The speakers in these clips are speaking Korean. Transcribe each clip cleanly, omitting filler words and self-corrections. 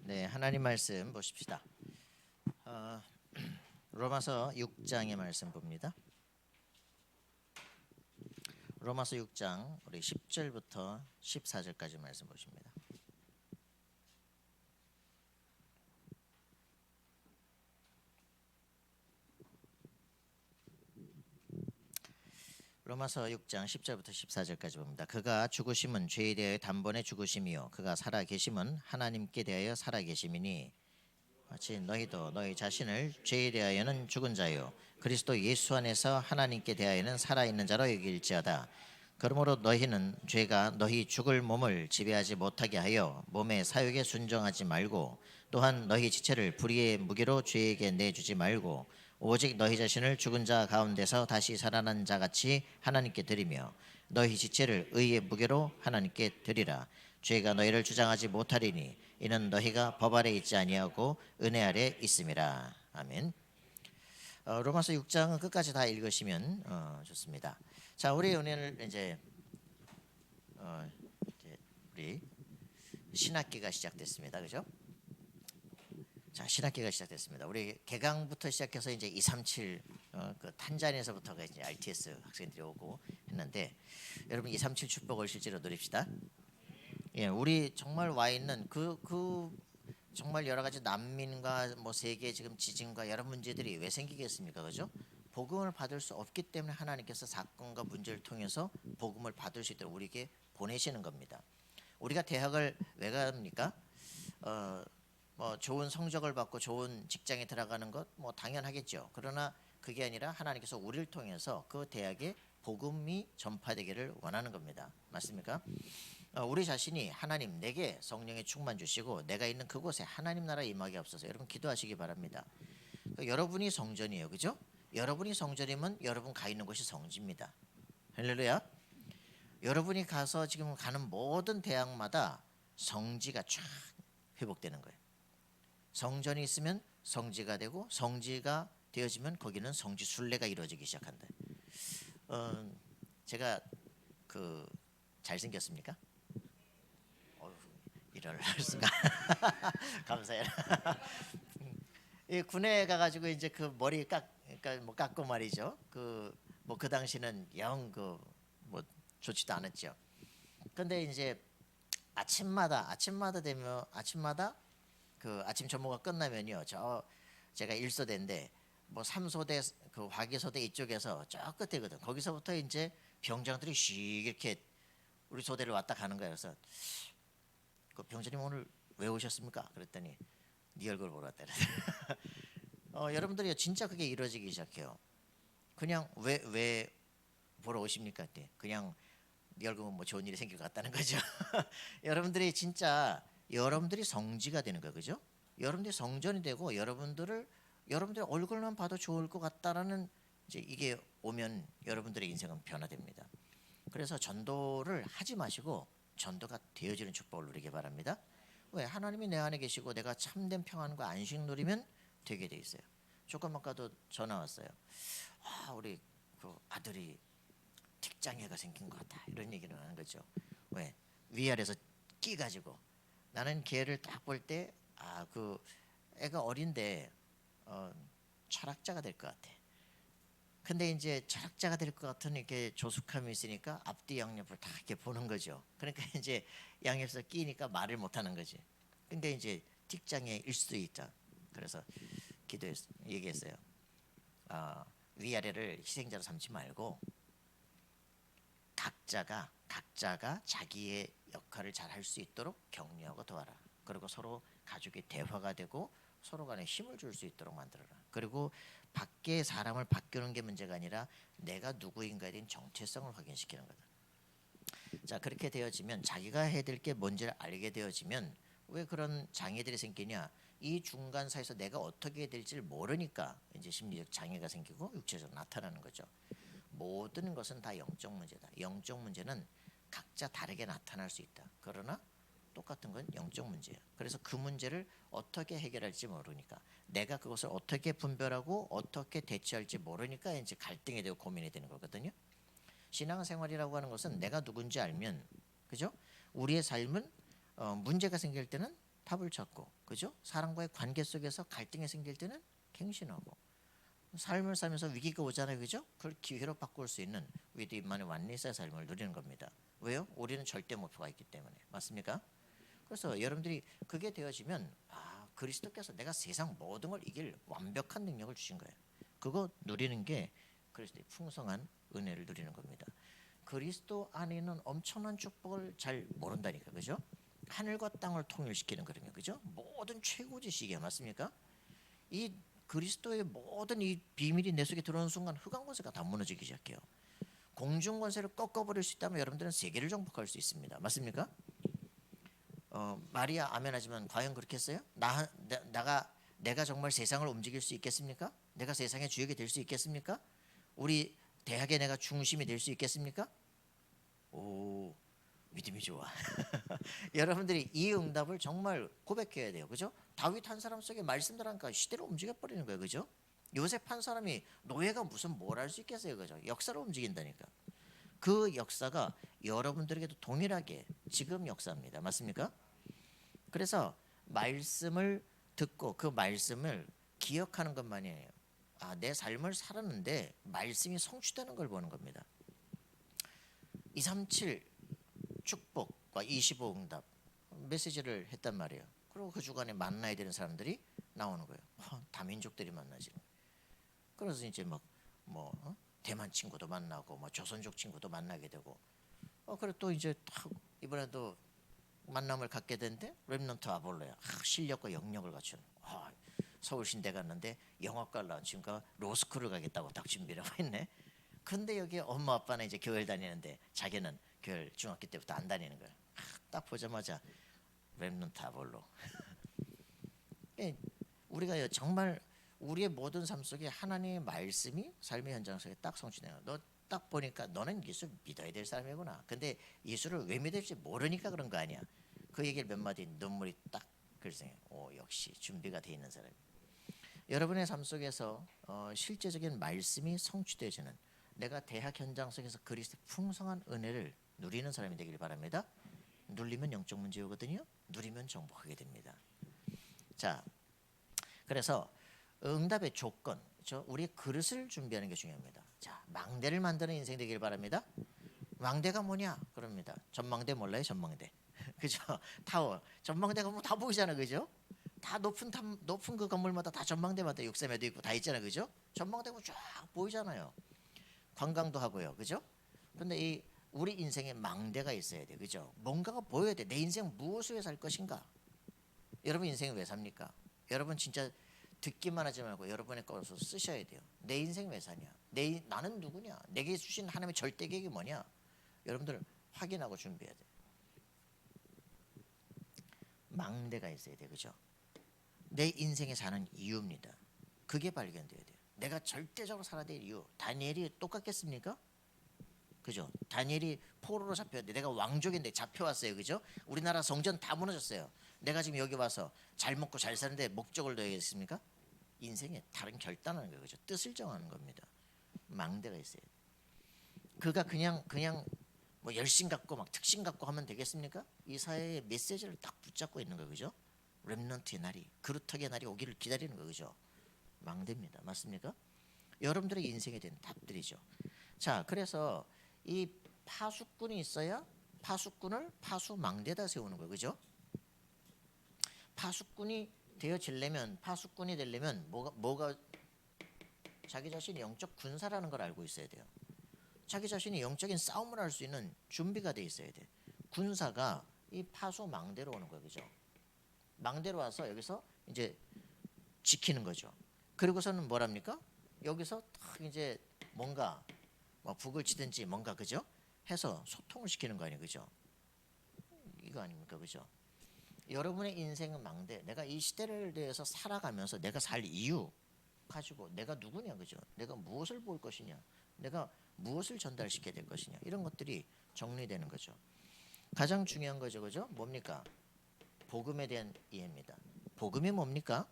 네, 하나님 말씀 보십시다. 어, 로마서 6장의 말씀 봅니다. 로마서 6장 우리 10절부터 14절까지 말씀 보십니다. 로마서 6장 10절부터 14절까지 봅니다. 그가 죽으심은 죄에 대하여 단번에 죽으심이요 그가 살아 계심은 하나님께 대하여 살아 계심이니 마치 너희도 너희 자신을 죄에 대하여는 죽은 자요 그리스도 예수 안에서 하나님께 대하여는 살아있는 자로 여길지어다. 그러므로 너희는 죄가 너희 죽을 몸을 지배하지 못하게 하여 몸의 사욕에 순종하지 말고 또한 너희 지체를 불의의 무기로 죄에게 내주지 말고 오직 너희 자신을 죽은 자 가운데서 다시 살아난 자같이 하나님께 드리며 너희 지체를 의의 무게로 하나님께 드리라. 죄가 너희를 주장하지 못하리니 이는 너희가 법 아래 있지 아니하고 은혜 아래 있음이라. 아멘. 로마서 6장은 끝까지 다 읽으시면 좋습니다. 자, 우리 오늘 이제 우리 신학기가 시작됐습니다. 그죠? 자, 신학기가 시작됐습니다. 우리 개강부터 시작해서 이제 237 그 탄자니아에서부터가 이제 RTS 학생들이 오고 했는데 여러분 237 축복을 실제로 누립시다. 예, 우리 정말 와 있는 그 정말 여러 가지 난민과 뭐 세계 지금 지진과 여러 문제들이 왜 생기겠습니까, 그죠? 복음을 받을 수 없기 때문에 하나님께서 사건과 문제를 통해서 복음을 받을 수 있도록 우리에게 보내시는 겁니다. 우리가 대학을 왜 갑니까? 뭐 좋은 성적을 받고 좋은 직장에 들어가는 것 뭐 당연하겠죠. 그러나 그게 아니라 하나님께서 우리를 통해서 그 대학에 복음이 전파되기를 원하는 겁니다. 맞습니까? 우리 자신이 하나님 내게 성령의 충만 주시고 내가 있는 그곳에 하나님 나라 임하게 없어서 여러분 기도하시기 바랍니다. 여러분이 성전이에요, 그죠? 여러분이 성전이면 여러분 가 있는 곳이 성지입니다. 할렐루야. 여러분이 가서 지금 가는 모든 대학마다 성지가 쫙 회복되는 거예요. 성전이 있으면 성지가 되고 성지가 되어지면 거기는 성지 순례가 이루어지기 시작한다. 제가 잘생겼습니까? 이럴 수가. 감사해요. 군에 가가지고 이제 그 머리 그러니까 뭐 깎고 말이죠. 뭐 그 당시는 영 뭐 좋지도 않았죠. 근데 이제 아침마다 그 아침 점호가 끝나면요. 제가 1소대인데 뭐 3소대 그 화기소대 이쪽에서 저 끝에거든. 거기서부터 이제 병장들이 씩 이렇게 우리 소대를 왔다 가는 거예요. 그래서 그 병장님 오늘 왜 오셨습니까? 그랬더니 네 얼굴 보러 왔다. 여러분들이 진짜 그게 이루어지기 시작해요. 그냥 왜 보러 오십니까? 때 그냥 네 얼굴은 뭐 좋은 일이 생길 것 같다는 거죠. 여러분들이 진짜 여러분들이 성지가 되는 거예요, 그죠? 여러분들이 성전이 되고 여러분들의 얼굴만 봐도 좋을 것 같다라는 이제 이게 오면 여러분들의 인생은 변화됩니다. 그래서 전도를 하지 마시고 전도가 되어지는 축복을 누리기 바랍니다. 왜? 하나님이 내 안에 계시고 내가 참된 평안과 안식 누리면 되게 돼 있어요. 조금 아까도 전화 왔어요. 우리 그 아들이 틱장애가 생긴 것 같다 이런 얘기를 하는 거죠. 왜? 위아래서 끼 가지고 나는 걔를 딱 볼 때 그 애가 어린데 철학자가 될 것 같아. 근데 이제 철학자가 될 것 같은 이렇게 조숙함이 있으니까 앞뒤 양옆을 다 이렇게 보는 거죠. 그러니까 이제 양옆에서 끼니까 말을 못 하는 거지. 근데 이제 틱장애일 수도 있다. 그래서 얘기했어요. 위아래를 희생자로 삼지 말고 각자가 자기의 역할을 잘 할 수 있도록 격려하고 도와라. 그리고 서로 가족이 대화가 되고 서로 간에 힘을 줄 수 있도록 만들어라. 그리고 밖에 사람을 바꾸는 게 문제가 아니라 내가 누구인가에 대한 정체성을 확인시키는 거다. 자, 그렇게 되어지면 자기가 해야 될 게 뭔지를 알게 되어지면 왜 그런 장애들이 생기냐? 이 중간 사이에서 내가 어떻게 해야 될지를 모르니까 이제 심리적 장애가 생기고 육체적으로 나타나는 거죠. 모든 것은 다 영적 문제다. 영적 문제는 각자 다르게 나타날 수 있다. 그러나 똑같은 건 영적 문제예요. 그래서 그 문제를 어떻게 해결할지 모르니까 내가 그것을 어떻게 분별하고 어떻게 대처할지 모르니까 이제 갈등이 되고 고민이 되는 거거든요. 신앙생활이라고 하는 것은 내가 누군지 알면, 그죠? 우리의 삶은 문제가 생길 때는 답을 찾고, 그죠? 사람과의 관계 속에서 갈등이 생길 때는 갱신하고, 삶을 살면서 위기가 오잖아요, 그죠? 그걸 기회로 바꿀 수 있는 위대만의 완리사의 삶을 누리는 겁니다. 왜요? 우리는 절대 목표가 있기 때문에. 맞습니까? 그래서 여러분들이 그게 되어지면 그리스도께서 내가 세상 모든 걸 이길 완벽한 능력을 주신 거예요. 그거 누리는 게 그리스도의 풍성한 은혜를 누리는 겁니다. 그리스도 안에 있는 엄청난 축복을 잘 모른다니까, 그죠? 하늘과 땅을 통일시키는 그런 게, 그죠? 모든 최고 지식이야, 맞습니까? 이 그리스도의 모든 이 비밀이 내 속에 들어오는 순간 흑암 권세가 다 무너지기 시작해요. 공중 권세를 꺾어버릴 수 있다면 여러분들은 세계를 정복할 수 있습니다. 맞습니까? 마리아 아멘하지만 과연 그렇겠어요? 내가 정말 세상을 움직일 수 있겠습니까? 내가 세상의 주역이 될 수 있겠습니까? 우리 대학에 내가 중심이 될 수 있겠습니까? 오, 믿음이 좋아. 여러분들이 이 응답을 정말 고백해야 돼요, 그죠? 다윗 한 사람 속에 말씀들하니까 시대를 움직여 버리는 거예요, 그죠? 요셉 한 사람이 노예가 무슨 뭘 할 수 있겠어요, 그죠? 역사를 움직인다니까. 그 역사가 여러분들에게도 동일하게 지금 역사입니다. 맞습니까? 그래서 말씀을 듣고 그 말씀을 기억하는 것만이에요. 내 삶을 살았는데 말씀이 성취되는 걸 보는 겁니다. 237 축복과 25 응답 메시지를 했단 말이에요. 그리고 그 주간에 만나야 되는 사람들이 나오는 거예요. 다민족들이 만나지. 그래서 이제 대만 친구도 만나고 조선족 친구도 만나게 되고 그리고 또 이제 이번에도 만남을 갖게 된데 렘넌트 아볼로야. 실력과 영역을 갖춘. 서울신대 갔는데 영어과를 나온 친구가 로스쿨을 가겠다고 딱 준비를 하고 있네. 근데 여기 엄마 아빠는 이제 교회를 다니는데 자기는 교회를 중학교 때부터 안 다니는 거야. 딱 보자마자 렘넌트 아볼로. 우리가 정말 우리의 모든 삶 속에 하나님의 말씀이 삶의 현장 속에 딱 성취돼요. 너 딱 보니까 너는 예수 믿어야 될 사람이구나. 근데 예수를 왜 믿을지 모르니까 그런 거 아니야. 그 얘기를 몇 마디 눈물이 딱 글썽해요. 역시 준비가 돼 있는 사람. 여러분의 삶 속에서 실제적인 말씀이 성취되어지는 내가 대학 현장 속에서 그리스도의 풍성한 은혜를 누리는 사람이 되길 바랍니다. 누리면 영적 문제거든요. 누리면 정복하게 됩니다. 자, 그래서 응답의 조건, 우리 그릇을 준비하는 게 중요합니다. 자, 망대를 만드는 인생 되길 바랍니다. 망대가 뭐냐? 그럽니다. 전망대 몰라요? 전망대. 그죠? 타워. 전망대 가면 다 보이잖아, 그죠? 다 높은 그 건물마다 다 전망대마다 육삼에도 있고 다 있잖아, 그죠? 전망대가 쫙 보이잖아요. 관광도 하고요, 그죠? 근데 우리 인생에 망대가 있어야 돼, 그죠? 뭔가가 보여야 돼. 내 인생 무엇을 위해 살 것인가? 여러분 인생을 왜 삽니까? 여러분 진짜 듣기만 하지 말고 여러분의 것을 쓰셔야 돼요. 내 인생 왜 사냐? 나는 누구냐? 내게 주신 하나님의 절대 계획이 뭐냐? 여러분들 확인하고 준비해야 돼. 망대가 있어야 돼, 그죠? 내 인생에 사는 이유입니다. 그게 발견돼야 돼요. 내가 절대적으로 살아야 될 이유. 다니엘이 똑같겠습니까? 그죠? 다니엘이 포로로 잡혔는데 내가 왕족인데 잡혀왔어요, 그죠? 우리나라 성전 다 무너졌어요. 내가 지금 여기 와서 잘 먹고 잘 사는데 목적을 넣어야겠습니까? 인생에 다른 결단하는 거예요, 그죠? 뜻을 정하는 겁니다. 망대가 있어요. 그가 그냥 열심 갖고 특신 갖고 하면 되겠습니까? 이 사회의 메시지를 딱 붙잡고 있는 거예요, 그죠? 렘넌트의 날이, 그루터기의 날이 오기를 기다리는 거죠, 그죠? 망대입니다. 맞습니까? 여러분들의 인생에 대한 답들이죠. 자, 그래서 이 파수꾼이 있어야 파수꾼을 파수망대에다 세우는 거예요, 그죠? 파수꾼이 되려면 뭐가 자기 자신이 영적 군사라는 걸 알고 있어야 돼요. 자기 자신이 영적인 싸움을 할 수 있는 준비가 돼 있어야 돼. 군사가 이 파수망대로 오는 거예요, 그죠? 망대로 와서 여기서 이제 지키는 거죠. 그리고서는 뭐랍니까? 여기서 딱 이제 뭔가 북을 치든지 뭔가, 그죠? 해서 소통을 시키는 거 아니에요, 그죠? 이거 아닙니까, 그죠? 여러분의 인생은 망대. 내가 이 시대를 대해서 살아가면서 내가 살 이유 가지고 내가 누구냐, 그죠? 내가 무엇을 볼 것이냐, 내가 무엇을 전달시켜야 될 것이냐, 이런 것들이 정리되는 거죠. 가장 중요한 거죠, 그죠? 뭡니까? 복음에 대한 이해입니다. 복음이 뭡니까?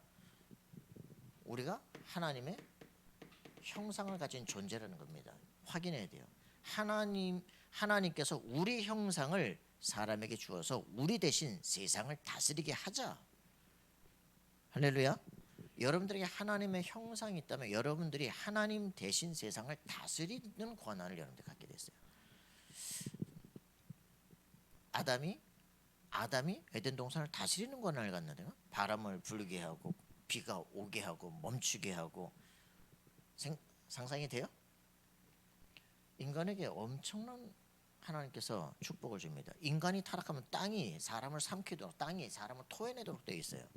우리가 하나님의 형상을 가진 존재라는 겁니다. 확인해야 돼요. 하나님께서 우리 형상을 사람에게 주어서 우리 대신 세상을 다스리게 하자, 할렐루야. 여러분들에게 하나님의 형상이 있다면 여러분들이 하나님 대신 세상을 다스리는 권한을 여러분들 갖게 됐어요. 아담이 에덴 동산을 다스리는 권한을 갖는데요. 바람을 불게 하고 비가 오게 하고 멈추게 하고. 상상이 돼요? 인간에게 엄청난 하나님께서 축복을 줍니다. 인간이 타락하면 땅이 사람을 삼키도록, 땅이 사람을 토해내도록 되어 있어요.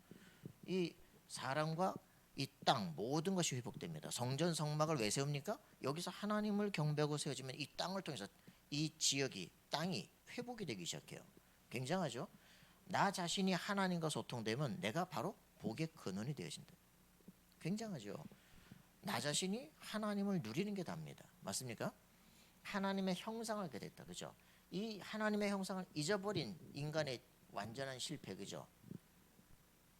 이 사람과 이 땅 모든 것이 회복됩니다. 성전 성막을 왜 세웁니까? 여기서 하나님을 경배하고 세워지면 이 땅을 통해서 이 지역이, 땅이 회복이 되기 시작해요. 굉장하죠? 나 자신이 하나님과 소통되면 내가 바로 복의 근원이 되어진다. 굉장하죠? 나 자신이 하나님을 누리는 게 답니다. 맞습니까? 하나님의 형상을 갖게 됐다. 그죠? 이 하나님의 형상을 잊어버린 인간의 완전한 실패. 그죠?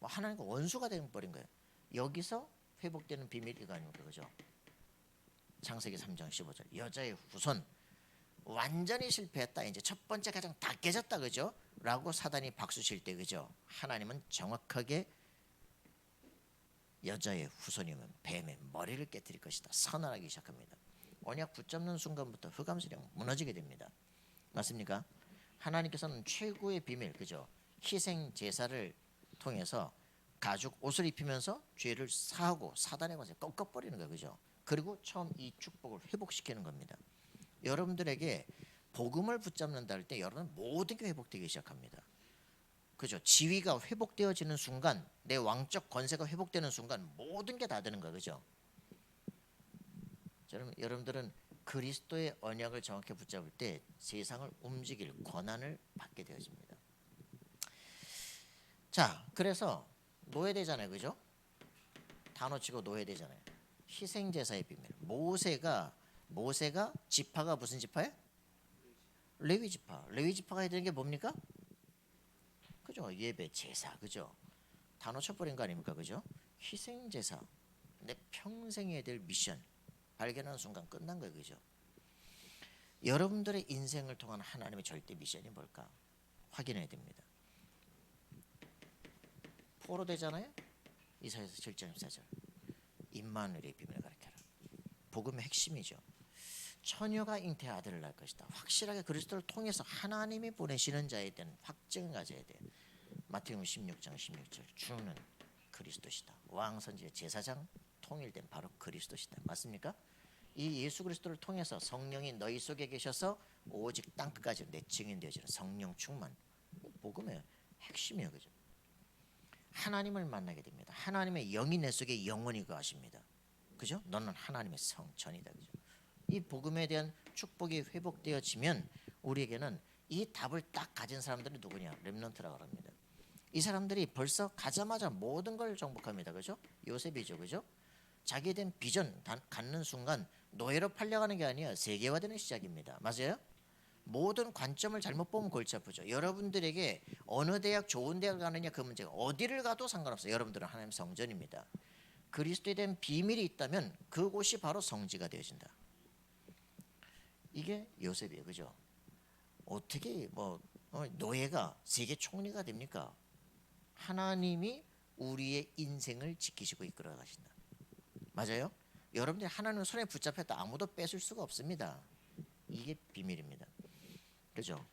하나님과 원수가 되어버린 거예요. 여기서 회복되는 비밀이 이거 아닙니까? 그죠? 창세기 3장 15절. 여자의 후손. 완전히 실패했다. 이제 첫 번째 가장 다 깨졌다. 그죠? 라고 사단이 박수 칠 때, 그죠? 하나님은 정확하게 여자의 후손이면 뱀의 머리를 깨뜨릴 것이다 선언하기 시작합니다. 언약 붙잡는 순간부터 흑암세력 무너지게 됩니다. 맞습니까? 하나님께서는 최고의 비밀, 그죠? 희생 제사를 통해서 가죽 옷을 입히면서 죄를 사하고 사단의 권세 꺾어버리는 거예요. 그죠? 그리고 처음 이 축복을 회복시키는 겁니다. 여러분들에게 복음을 붙잡는다 할 때 여러분 모든 게 회복되기 시작합니다. 그죠? 지위가 회복되어지는 순간, 내 왕적 권세가 회복되는 순간 모든 게 다 되는 거예요. 그죠? 여러분들은 그리스도의 언약을 정확히 붙잡을 때 세상을 움직일 권한을 받게 되어집니다. 자, 그래서 노예되잖아요. 그죠? 단어 치고 노예되잖아요. 희생제사의 비밀. 모세가 지파가 무슨 지파예요? 레위 지파. 레위 지파가 해야 되는 게 뭡니까? 그죠? 예배, 제사. 그죠? 단어 쳐버린 거 아닙니까? 그죠? 희생제사. 내 평생 해야 될 미션 발견하는 순간 끝난 거예요. 그죠? 여러분들의 인생을 통한 하나님의 절대 미션이 뭘까? 확인해야 됩니다. 포로되잖아요. 이사야서 7장 14절. 임마누엘의 비밀을 가르쳐라. 복음의 핵심이죠. 처녀가 잉태의 아들을 낳을 것이다. 확실하게 그리스도를 통해서 하나님이 보내시는 자에 대한 확증을 가져야 돼요. 마태복음 16장 16절. 주는 그리스도시다. 왕, 선지자, 제사장 통일된 바로 그리스도시다. 맞습니까? 이 예수 그리스도를 통해서 성령이 너희 속에 계셔서 오직 땅끝까지 내 증인 되어지는 성령 충만. 복음의 핵심이에요. 그죠? 하나님을 만나게 됩니다. 하나님의 영이 내 속에 영원히 거하십니다. 그죠? 너는 하나님의 성전이다. 그죠? 이 복음에 대한 축복이 회복되어지면 우리에게는 이 답을 딱 가진 사람들이 누구냐? 렘넌트라고 합니다. 이 사람들이 벌써 가자마자 모든 걸 정복합니다. 그죠? 요셉이죠. 그죠? 자기에 대한 비전 갖는 순간 노예로 팔려가는 게 아니라 세계화되는 시작입니다. 맞아요? 모든 관점을 잘못 보면 골치 아프죠. 여러분들에게 어느 대학 좋은 대학을 가느냐 그 문제가 어디를 가도 상관없어요. 여러분들은 하나님의 성전입니다. 그리스도에 대한 비밀이 있다면 그곳이 바로 성지가 되어진다. 이게 요셉이에요. 그죠? 어떻게 노예가 세계 총리가 됩니까? 하나님이 우리의 인생을 지키시고 이끌어 가신다. 맞아요? 여러분들이 하나님을 손에 붙잡혔다 아무도 뺏을 수가 없습니다. 이게 비밀입니다. 그죠?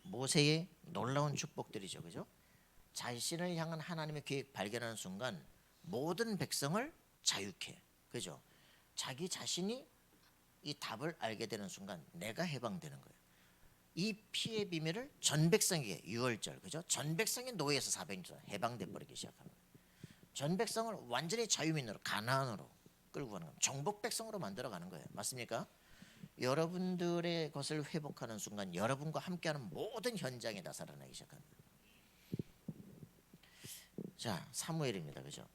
모세의 놀라운 축복들이죠. 그죠? 자신을 향한 하나님의 계획 발견하는 순간 모든 백성을 자유케. 그죠? 자기 자신이 이 답을 알게 되는 순간 내가 해방되는 거예요. 이 피의 비밀을 전 백성에게 6월절. 그죠? 전 백성이 노예에서 400년 해방돼 버리기 시작합니다. 전 백성을 완전히 자유민으로 가나안으로 끌고 가는 겁니다. 정복 백성으로 만들어 가는 거예요. 맞습니까? 여러분들의 것을 회복하는 순간 여러분과 함께하는 모든 현장에 나타나기 시작합니다. 자, 사무엘입니다. 그죠?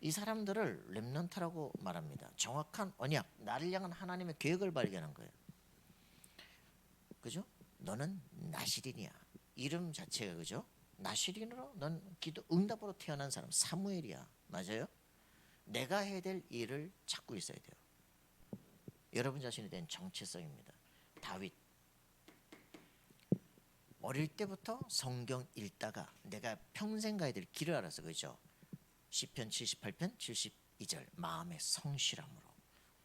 이 사람들을 렘넌트라고 말합니다. 정확한 언약, 나를 향한 하나님의 계획을 발견한 거예요. 그죠? 너는 나시린이야. 이름 자체가 그죠? 나시린으로 넌 기도 응답으로 태어난 사람 사무엘이야. 맞아요? 내가 해야 될 일을 찾고 있어야 돼요. 여러분 자신에 대한 정체성입니다. 다윗 어릴 때부터 성경 읽다가 내가 평생 가야 될 길을 알아서 그죠? 시편 78편 72절 마음의 성실함으로.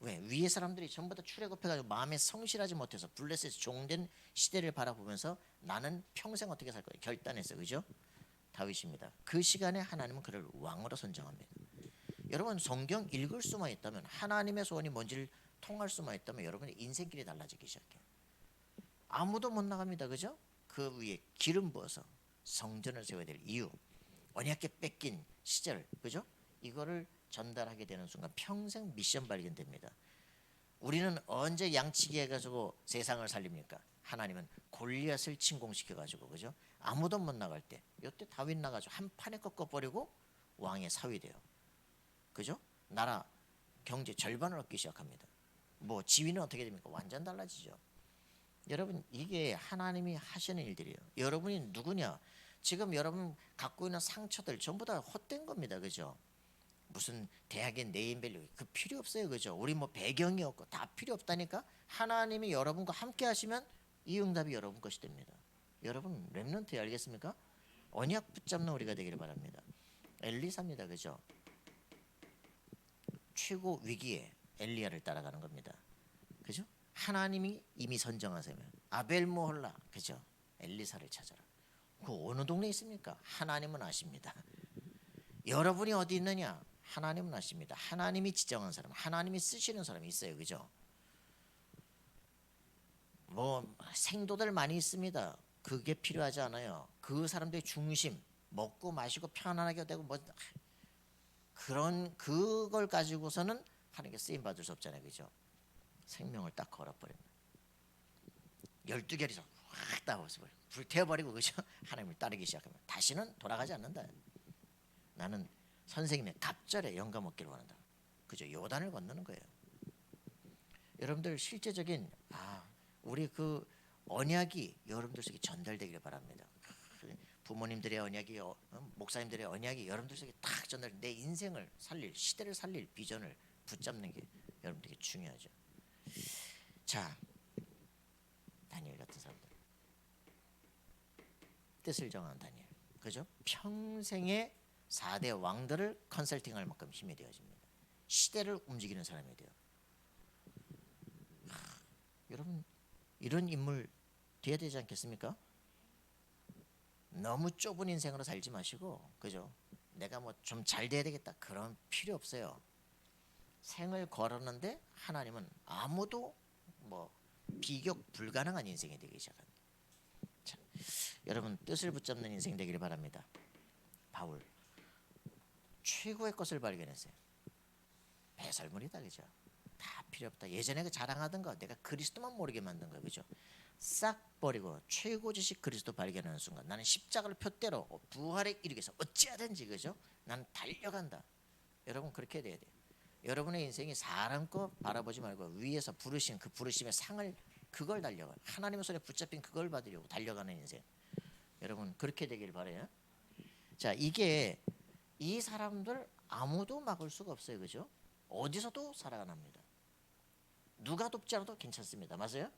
왜? 위의 사람들이 전부 다 출애굽해가지고 마음에 성실하지 못해서 블레셋에서 종된 시대를 바라보면서 나는 평생 어떻게 살 거야 결단했어 그죠? 다윗입니다. 그 시간에 하나님은 그를 왕으로 선정합니다. 여러분 성경 읽을 수만 있다면 하나님의 소원이 뭔지를 통할 수만 있다면 여러분의 인생길이 달라지기 시작해요. 아무도 못 나갑니다 그죠? 그 위에 기름 부어서 성전을 세워야 될 이유, 언약궤 뺏긴 시절 그죠? 이거를 전달하게 되는 순간 평생 미션 발견됩니다. 우리는 언제 양치기 해가지고 세상을 살립니까? 하나님은 골리앗을 침공시켜가지고 그죠? 아무도 못 나갈 때 이때 다윗 나가지고 한 판에 꺾어버리고 왕의 사위 돼요. 그죠? 나라 경제 절반을 얻기 시작합니다. 뭐 지위는 어떻게 됩니까? 완전 달라지죠. 여러분 이게 하나님이 하시는 일들이에요. 여러분이 누구냐? 지금 여러분 갖고 있는 상처들 전부 다 헛된 겁니다. 그죠? 무슨 대학의 네임밸류 그 필요 없어요. 그죠? 우리 뭐 배경이 없고 다 필요 없다니까. 하나님이 여러분과 함께 하시면 이 응답이 여러분 것이 됩니다. 여러분 렘넌트 알겠습니까? 언약 붙잡는 우리가 되기를 바랍니다. 엘리사입니다. 그죠? 최고 위기에 엘리야를 따라가는 겁니다. 그죠? 하나님이 이미 선정하세요. 아벨모홀라 그죠? 엘리사를 찾아라. 그 어느 동네에 있습니까? 하나님은 아십니다. 여러분이 어디 있느냐? 하나님은 아십니다. 하나님이 지정한 사람, 하나님이 쓰시는 사람이 있어요. 그죠? 뭐 생도들 많이 있습니다. 그게 필요하지 않아요. 그 사람들의 중심, 먹고 마시고 편안하게 되고 뭐 그런 그걸 가지고서는 하나님께 쓰임 받을 수 없잖아요. 그죠? 생명을 딱 걸어버립니다. 12개리서 확 따버려 불태워버리고 그죠? 하나님을 따르기 시작하면 다시는 돌아가지 않는다. 나는 선생님의 갑절에 영감 얻기를 원한다. 그죠? 요단을 건너는 거예요. 여러분들 실제적인 우리 그 언약이 여러분들 속에 전달되기를 바랍니다. 부모님들의 언약이 목사님들의 언약이 여러분들 속에 딱 전달. 내 인생을 살릴 시대를 살릴 비전을 붙잡는 게 여러분들에게 중요하죠. 자, 다니엘 같은 사람들 뜻을 정한 다니엘, 그죠? 평생의 4대 왕들을 컨설팅할 만큼 힘이 되어집니다. 시대를 움직이는 사람이 돼요. 여러분 이런 인물 돼야 되지 않겠습니까? 너무 좁은 인생으로 살지 마시고 그죠? 내가 뭐 좀 잘 돼야 되겠다 그런 필요 없어요. 생을 걸었는데 하나님은 아무도 뭐 비교 불가능한 인생이 되기 시작합니다. 자, 여러분 뜻을 붙잡는 인생 되기를 바랍니다. 바울 최고의 것을 발견했어요. 배설물이다 그죠? 다 필요 없다. 예전에 그 자랑하던 거 내가 그리스도만 모르게 만든 거 그죠? 싹 버리고 최고 지식 그리스도 발견하는 순간 나는 십자가를 표대로 부활에 이르기 위해서 어찌하든지 그죠? 나는 달려간다. 여러분 그렇게 돼야 돼요. 여러분의 인생이 사람 거 바라보지 말고 위에서 부르신 그 부르심의 상을 그걸 달려가. 하나님의 손에 붙잡힌 그걸 받으려고 달려가는 인생. 여러분 그렇게 되길 바라요. 자, 이게 이 사람들 아무도 막을 수가 없어요. 그죠? 어디서도 살아납니다. 누가 돕지 않아도 괜찮습니다. 맞아요?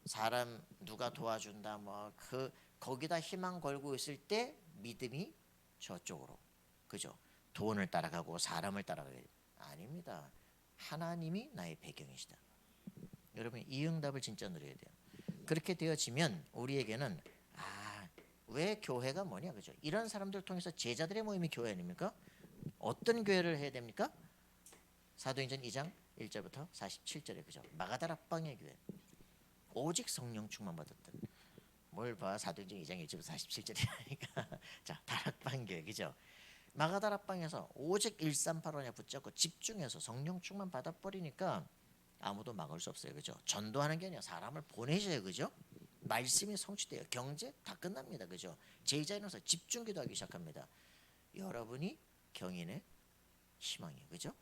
사람 누가 도와준다 뭐 그 거기다 희망 걸고 있을 때 믿음이 저쪽으로 그죠? 돈을 따라가고 사람을 따라가게 아닙니다. 하나님이 나의 배경이시다. 여러분 이 응답을 진짜 누려야 돼요. 그렇게 되어지면 우리에게는 왜 교회가 뭐냐 그죠? 이런 사람들 통해서 제자들의 모임이 교회 아닙니까? 어떤 교회를 해야 됩니까? 사도행전 2장 1절부터 47절에 그죠? 마가다락방의 교회. 오직 성령 충만 받았던. 뭘 봐? 사도행전 2장 1절부터 47절이니까. 자, 다락방 교회 그죠? 마가다락방에서 오직 138원에 붙잡고 집중해서 성령 충만 받아버리니까 아무도 막을 수 없어요. 그죠? 전도하는 게 아니라 사람을 보내셔요. 그죠? 말씀이 성취돼요. 경제 다 끝납니다. 그죠? 제자로서 집중 기도하기 시작합니다. 여러분이 경인의 희망이에요. 그죠?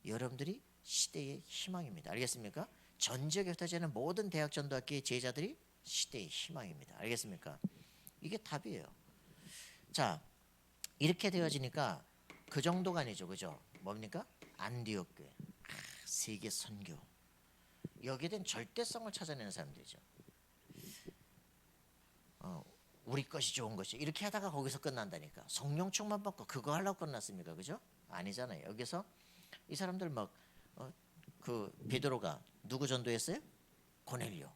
여러분들이 시대의 희망입니다. 알겠습니까? 전 지역에 흩어지는 모든 대학 전도학교의 제자들이 시대의 희망입니다. 알겠습니까? 이게 답이에요. 자, 이렇게 되어지니까 그 정도가 아니죠. 그죠? 뭡니까? 안디옥 교회. 세계 선교. 여기에 대한 절대성을 찾아내는 사람들이죠. 우리 것이 좋은 것이 이렇게 하다가 거기서 끝난다니까. 성령 충만 받고 그거 하려고 끝났습니까? 그죠? 아니잖아요. 여기서 이 사람들 막 그 베드로가 누구 전도했어요? 고넬료.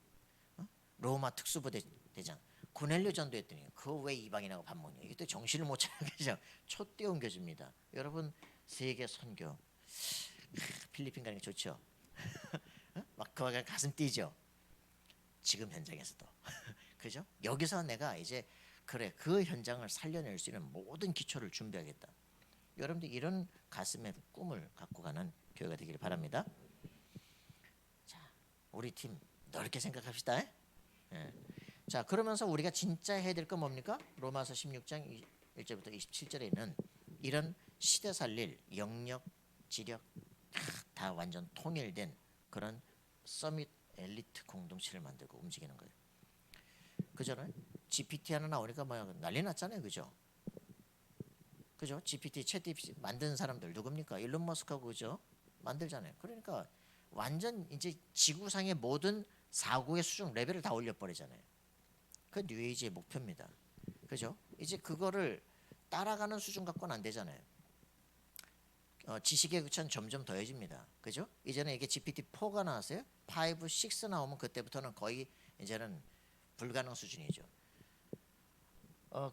로마 특수부대 대장 고넬료 전도했더니 그거 왜 이방인하고 밥 먹냐? 이때 정신을 못 차리게 그냥 촛대 옮겨줍니다. 여러분 세계 선교 필리핀 가는 게 좋죠. 막 그거 가슴 뛰죠. 지금 현장에서도 그죠? 여기서 내가 이제 그래 그 현장을 살려낼 수 있는 모든 기초를 준비하겠다. 여러분들 이런 가슴의 꿈을 갖고 가는 교회가 되기를 바랍니다. 자, 우리 팀 넓게 생각합시다. 예. 자, 그러면서 우리가 진짜 해야 될 건 뭡니까? 로마서 16장 1절부터 27절에는 이런 시대 살릴 영역, 지력 다 완전 통일된 그런 서밋 엘리트 공동체를 만들고 움직이는 거예요. 그잖아요. GPT 하나 나오니까 막 난리 났잖아요. 그죠? 그죠? GPT, 챗GPT 만든 사람들 누굽니까? 일론 머스크하고 그죠? 만들잖아요. 그러니까 완전 이제 지구상의 모든 사고의 수준 레벨을 다 올려버리잖아요. 그 뉴에이지의 목표입니다. 그죠? 이제 그거를 따라가는 수준 갖고는 안 되잖아요. 지식의 구차는 점점 더해집니다. 그죠? 이제는 이게 GPT-4가 나왔어요. 5, 6 나오면 그때부터는 거의 이제는 불가능 수준이죠.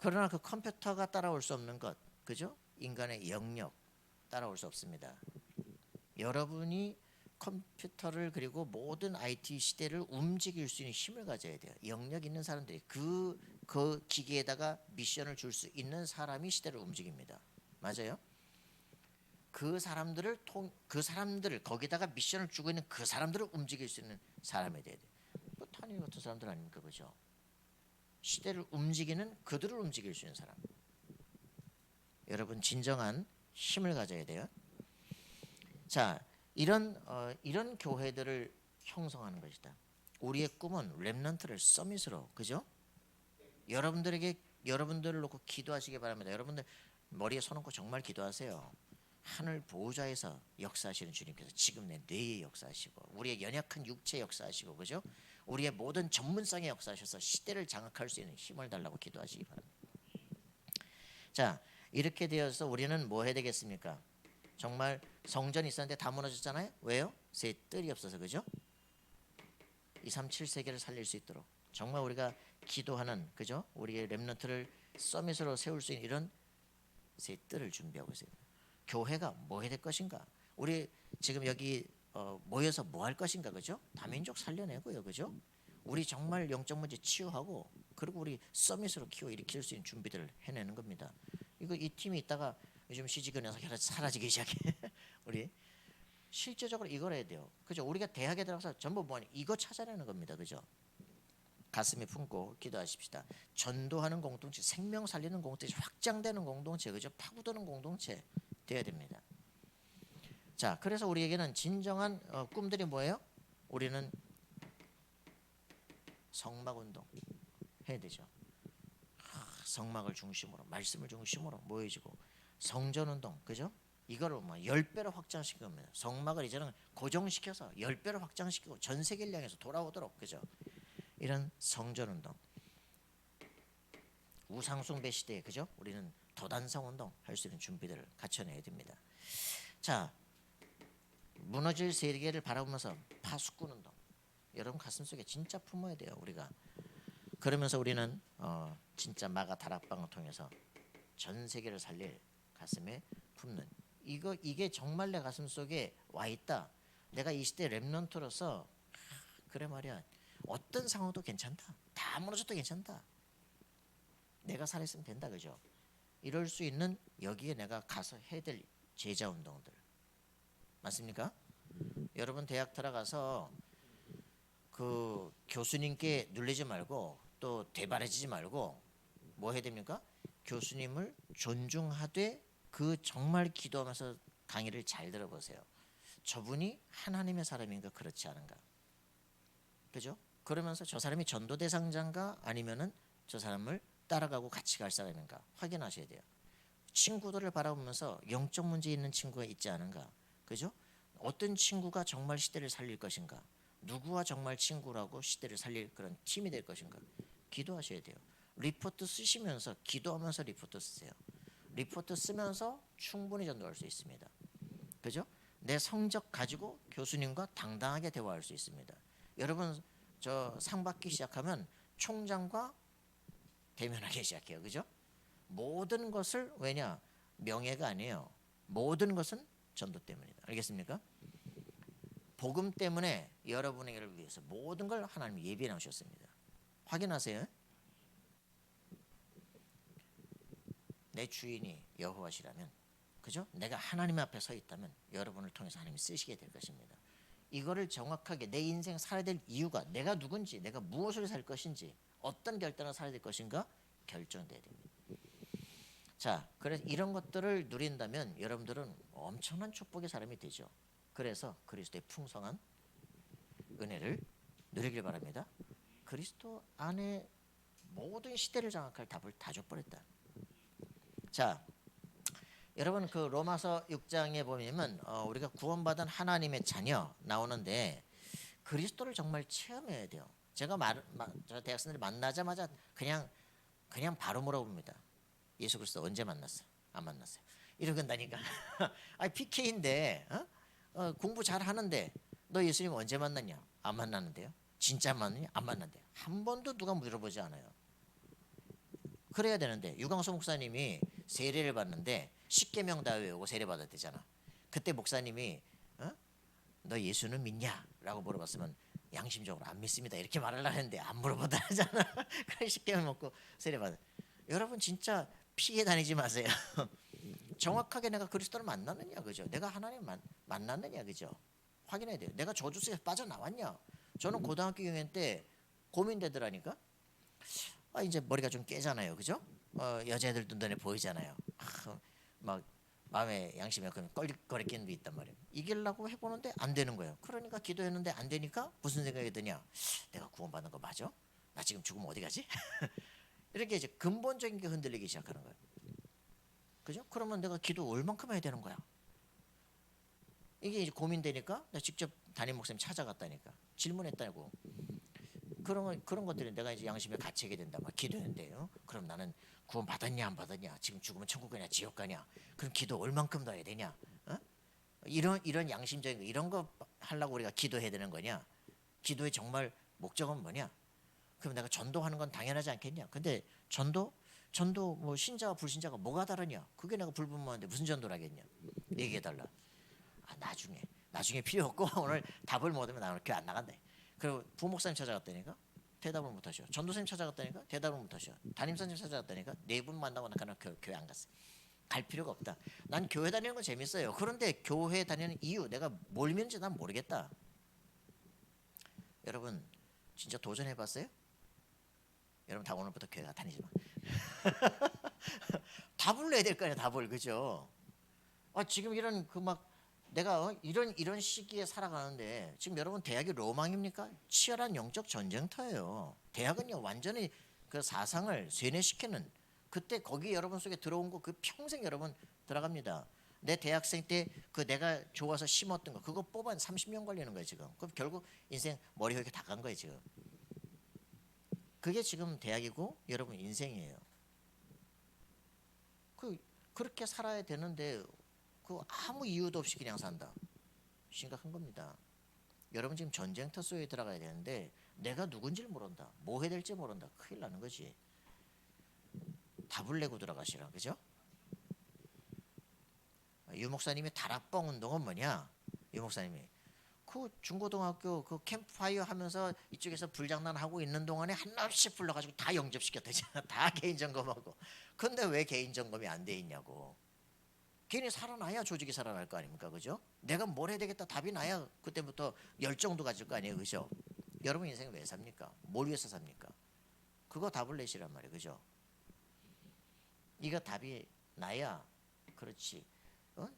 그러나 그 컴퓨터가 따라올 수 없는 것, 그죠? 인간의 영역 따라올 수 없습니다. 여러분이 컴퓨터를 그리고 모든 IT 시대를 움직일 수 있는 힘을 가져야 돼요. 영역 있는 사람들이 그 기계에다가 미션을 줄 수 있는 사람이 시대를 움직입니다. 맞아요? 그 사람들을 거기다가 미션을 주고 있는 그 사람들을 움직일 수 있는 사람이 돼야 돼. 뭐 타니 같은 사람들 아닙니까, 그죠? 시대를 움직이는 그들을 움직일 수 있는 사람. 여러분 진정한 힘을 가져야 돼요. 자, 이런 교회들을 형성하는 것이다. 우리의 꿈은 렘넌트를 서밋으로, 그죠? 여러분들을 놓고 기도하시기 바랍니다. 여러분들 머리에 손 얹고 정말 기도하세요. 하늘 보호자에서 역사하시는 주님께서 지금 내 뇌에 역사하시고 우리의 연약한 육체에 역사하시고 그죠? 우리의 모든 전문성에 역사하셔서 시대를 장악할 수 있는 힘을 달라고 기도하시기 바랍니다. 자, 이렇게 되어서 우리는 뭐 해야 되겠습니까? 정말 성전이 있었는데 다 무너졌잖아요. 왜요? 새 뜰이 없어서 그죠? 237세계를 살릴 수 있도록 정말 우리가 기도하는 그죠? 우리의 렘넌트를 서밋으로 세울 수 있는 이런 새 뜰을 준비하고 있어요. 교회가 뭐 해야 될 것인가? 우리 지금 여기 모여서 뭐 할 것인가? 그죠? 다민족 살려내고요. 그죠? 우리 정말 영적 문제 치유하고 그리고 우리 서밋으로 일으킬 수 있는 준비들을 해내는 겁니다. 이 팀이 있다가 요즘 시집근에서 사라지기 시작해. 우리 실제적으로 이걸 해야 돼요. 그죠? 우리가 대학에 들어가서 전부 뭐니 이거 찾아내는 겁니다. 그죠? 가슴에 품고 기도하십시다. 전도하는 공동체, 생명 살리는 공동체, 확장되는 공동체, 그죠? 파고드는 공동체 돼야 됩니다. 자, 그래서 우리에게는 진정한 꿈들이 뭐예요? 우리는 성막 운동 해야 되죠. 성막을 중심으로, 말씀을 중심으로 모여지고 성전 운동, 그죠? 이거를 뭐 10배로 확장시킨 겁니다. 성막을 이제는 고정시켜서 10배로 확장시키고 전 세계를 향해서 돌아오도록, 그죠? 이런 성전 운동, 우상숭배 시대에 그죠? 우리는 도단성 운동 할 수 있는 준비들을 갖춰내야 됩니다. 자, 무너질 세계를 바라보면서 파수꾼 운동, 여러분 가슴속에 진짜 품어야 돼요. 우리가 그러면서 우리는 진짜 마가 다락방을 통해서 전 세계를 살릴 가슴에 품는 이게 정말 내 가슴속에 와 있다. 내가 이 시대 렘넌트로서 그래 말이야. 어떤 상황도 괜찮다. 다 무너져도 괜찮다. 내가 살아있으면 된다. 그죠? 이럴 수 있는 여기에 내가 가서 해야 될 제자 운동들 맞습니까? 여러분 대학 들어가서 그 교수님께 눌리지 말고 또 대바라지지 말고 뭐 해야 됩니까? 교수님을 존중하되 그 정말 기도하면서 강의를 잘 들어보세요. 저분이 하나님의 사람인가 그렇지 않은가? 그죠? 그러면서 저 사람이 전도 대상자인가 아니면은 저 사람을 따라가고 같이 갈 사람인가 확인하셔야 돼요. 친구들을 바라보면서 영적 문제 있는 친구가 있지 않은가? 그죠? 어떤 친구가 정말 시대를 살릴 것인가? 누구와 정말 친구라고 시대를 살릴 그런 팀이 될 것인가? 기도하셔야 돼요. 리포트 쓰시면서 기도하면서 리포트 쓰세요. 리포트 쓰면서 충분히 전도할 수 있습니다. 그죠? 내 성적 가지고 교수님과 당당하게 대화할 수 있습니다. 여러분 저 상 받기 시작하면 총장과 대면하기 시작해요. 그죠? 모든 것을 왜냐? 명예가 아니에요. 모든 것은 전도 때문이다. 알겠습니까? 복음 때문에 여러분에게를 위해서 모든 걸 하나님 예비해 놓으셨습니다. 확인하세요. 내 주인이 여호와시라면, 그죠? 내가 하나님 앞에 서 있다면 여러분을 통해서 하나님이 쓰시게 될 것입니다. 이거를 정확하게 내 인생 살아야 될 이유가 내가 누군지, 내가 무엇을 살 것인지, 어떤 결단을 살아야 될 것인가 결정돼야 됩니다. 자, 그래서 이런 것들을 누린다면 여러분들은 엄청난 축복의 사람이 되죠. 그래서 그리스도의 풍성한 은혜를 누리길 바랍니다. 그리스도 안에 모든 시대를 장악할 답을 다 줘버렸다. 자, 여러분 그 로마서 6장에 보면 우리가 구원받은 하나님의 자녀 나오는데 그리스도를 정말 체험해야 돼요. 제가 저 대학생들 만나자마자 그냥 바로 물어봅니다. 예수 그리스도 언제 만났어? 안 만났어요. 이러건다니까. 아 PK인데 공부 잘 하는데 너 예수님 언제 만났냐? 안 만났는데요. 진짜 만났냐? 안 만났는데요. 한 번도 누가 물어보지 않아요. 그래야 되는데 유광수 목사님이 세례를 받는데 십계명 다 외우고 세례 받았대잖아. 그때 목사님이 너 예수는 믿냐? 라고 물어봤으면 양심적으로 안 믿습니다 이렇게 말하려고 했는데 안 물어보다 하잖아. 그래 십계명 먹고 세례 받아. 여러분 진짜 피해 다니지 마세요. 정확하게 내가 그리스도를 만났느냐, 그죠? 내가 하나님 만났느냐, 그죠? 확인해야 돼요. 내가 저주세에 빠져나왔냐? 저는 고등학교 6학년 때 고민되더라니까. 이제 머리가 좀 깨잖아요, 그죠? 여자애들도 눈에 보이잖아요. 막 마음에 양심에 그런 껄거리끼는 게 있단 말이에요. 이기려고 해보는데 안 되는 거예요. 그러니까 기도했는데 안 되니까 무슨 생각이 드냐? 내가 구원받는 거 맞아? 나 지금 죽으면 어디 가지? 이렇게 이제 근본적인 게 흔들리기 시작하는 거예요. 그죠? 그러면 내가 기도 얼만큼 해야 되는 거야? 이게 이제 고민되니까 내가 직접 담임 목사님 찾아갔다니까 질문했다고. 그런 것들이 내가 이제 양심에 갇히게 된다. 막 기도했는데요. 그럼 나는 구원 받았냐 안 받았냐? 지금 죽으면 천국 가냐 지옥 가냐? 그럼 기도 얼만큼 더 해야 되냐? 이런 양심적인 거, 이런 거 하려고 우리가 기도해야 되는 거냐? 기도의 정말 목적은 뭐냐? 그럼 내가 전도하는 건 당연하지 않겠냐? 근데 전도 뭐 신자와 불신자가 뭐가 다르냐? 그게 내가 불분명한데 무슨 전도를 하겠냐? 얘기해 달라. 나중에 필요 없고 오늘 답을 못 하면 나 오늘 교회 안 나간다. 그리고 부목사님 찾아갔다니까 대답을 못 하셔. 전도사님 찾아갔다니까 대답을 못 하셔. 담임선생님 찾아갔다니까 네 분 만나고 나는 교회 안 갔어. 갈 필요가 없다. 난 교회 다니는 건 재밌어요. 그런데 교회 다니는 이유 내가 뭘 믿는지 난 모르겠다. 여러분 진짜 도전해봤어요? 여러분 다 오늘부터 교회 다니지 마. 답을 내야 될 거 아니야. 답을, 그죠? 지금 이런 내가 이런 시기에 살아가는데 지금 여러분 대학이 로망입니까? 치열한 영적 전쟁터예요. 대학은요 완전히 그 사상을 쇠뇌시키는, 그때 거기 여러분 속에 들어온 거 그 평생 여러분 들어갑니다. 내 대학생 때 그 내가 좋아서 심었던 거 그거 뽑아 30년 걸리는 거예요 지금. 그럼 결국 인생 머리 이렇게 다 간 거예요 지금. 그게 지금 대학이고 여러분 인생이에요. 그렇게 살아야 되는데 아무 이유도 없이 그냥 산다. 심각한 겁니다. 여러분 지금 전쟁터 속에 들어가야 되는데 내가 누군지를 모른다. 뭐 해야 될지 모른다. 큰일 나는 거지. 답을 내고 들어가시라. 그죠? 유 목사님이 다락방 운동은 뭐냐? 유 목사님이 그 중고등학교 그 캠프파이어 하면서 이쪽에서 불장난하고 있는 동안에 한없이 불러가지고 다 영접시켰다잖아. 다 개인 점검하고. 근데 왜 개인 점검이 안 돼 있냐고. 개인이 살아나야 조직이 살아날 거 아닙니까, 그죠? 내가 뭘 해야 되겠다 답이 나야 그때부터 열정도 가질 거 아니에요, 그죠? 여러분 인생을 왜 삽니까? 뭘 위해서 삽니까? 그거 답을 내시란 말이에요, 그죠? 이거 답이 나야 그렇지.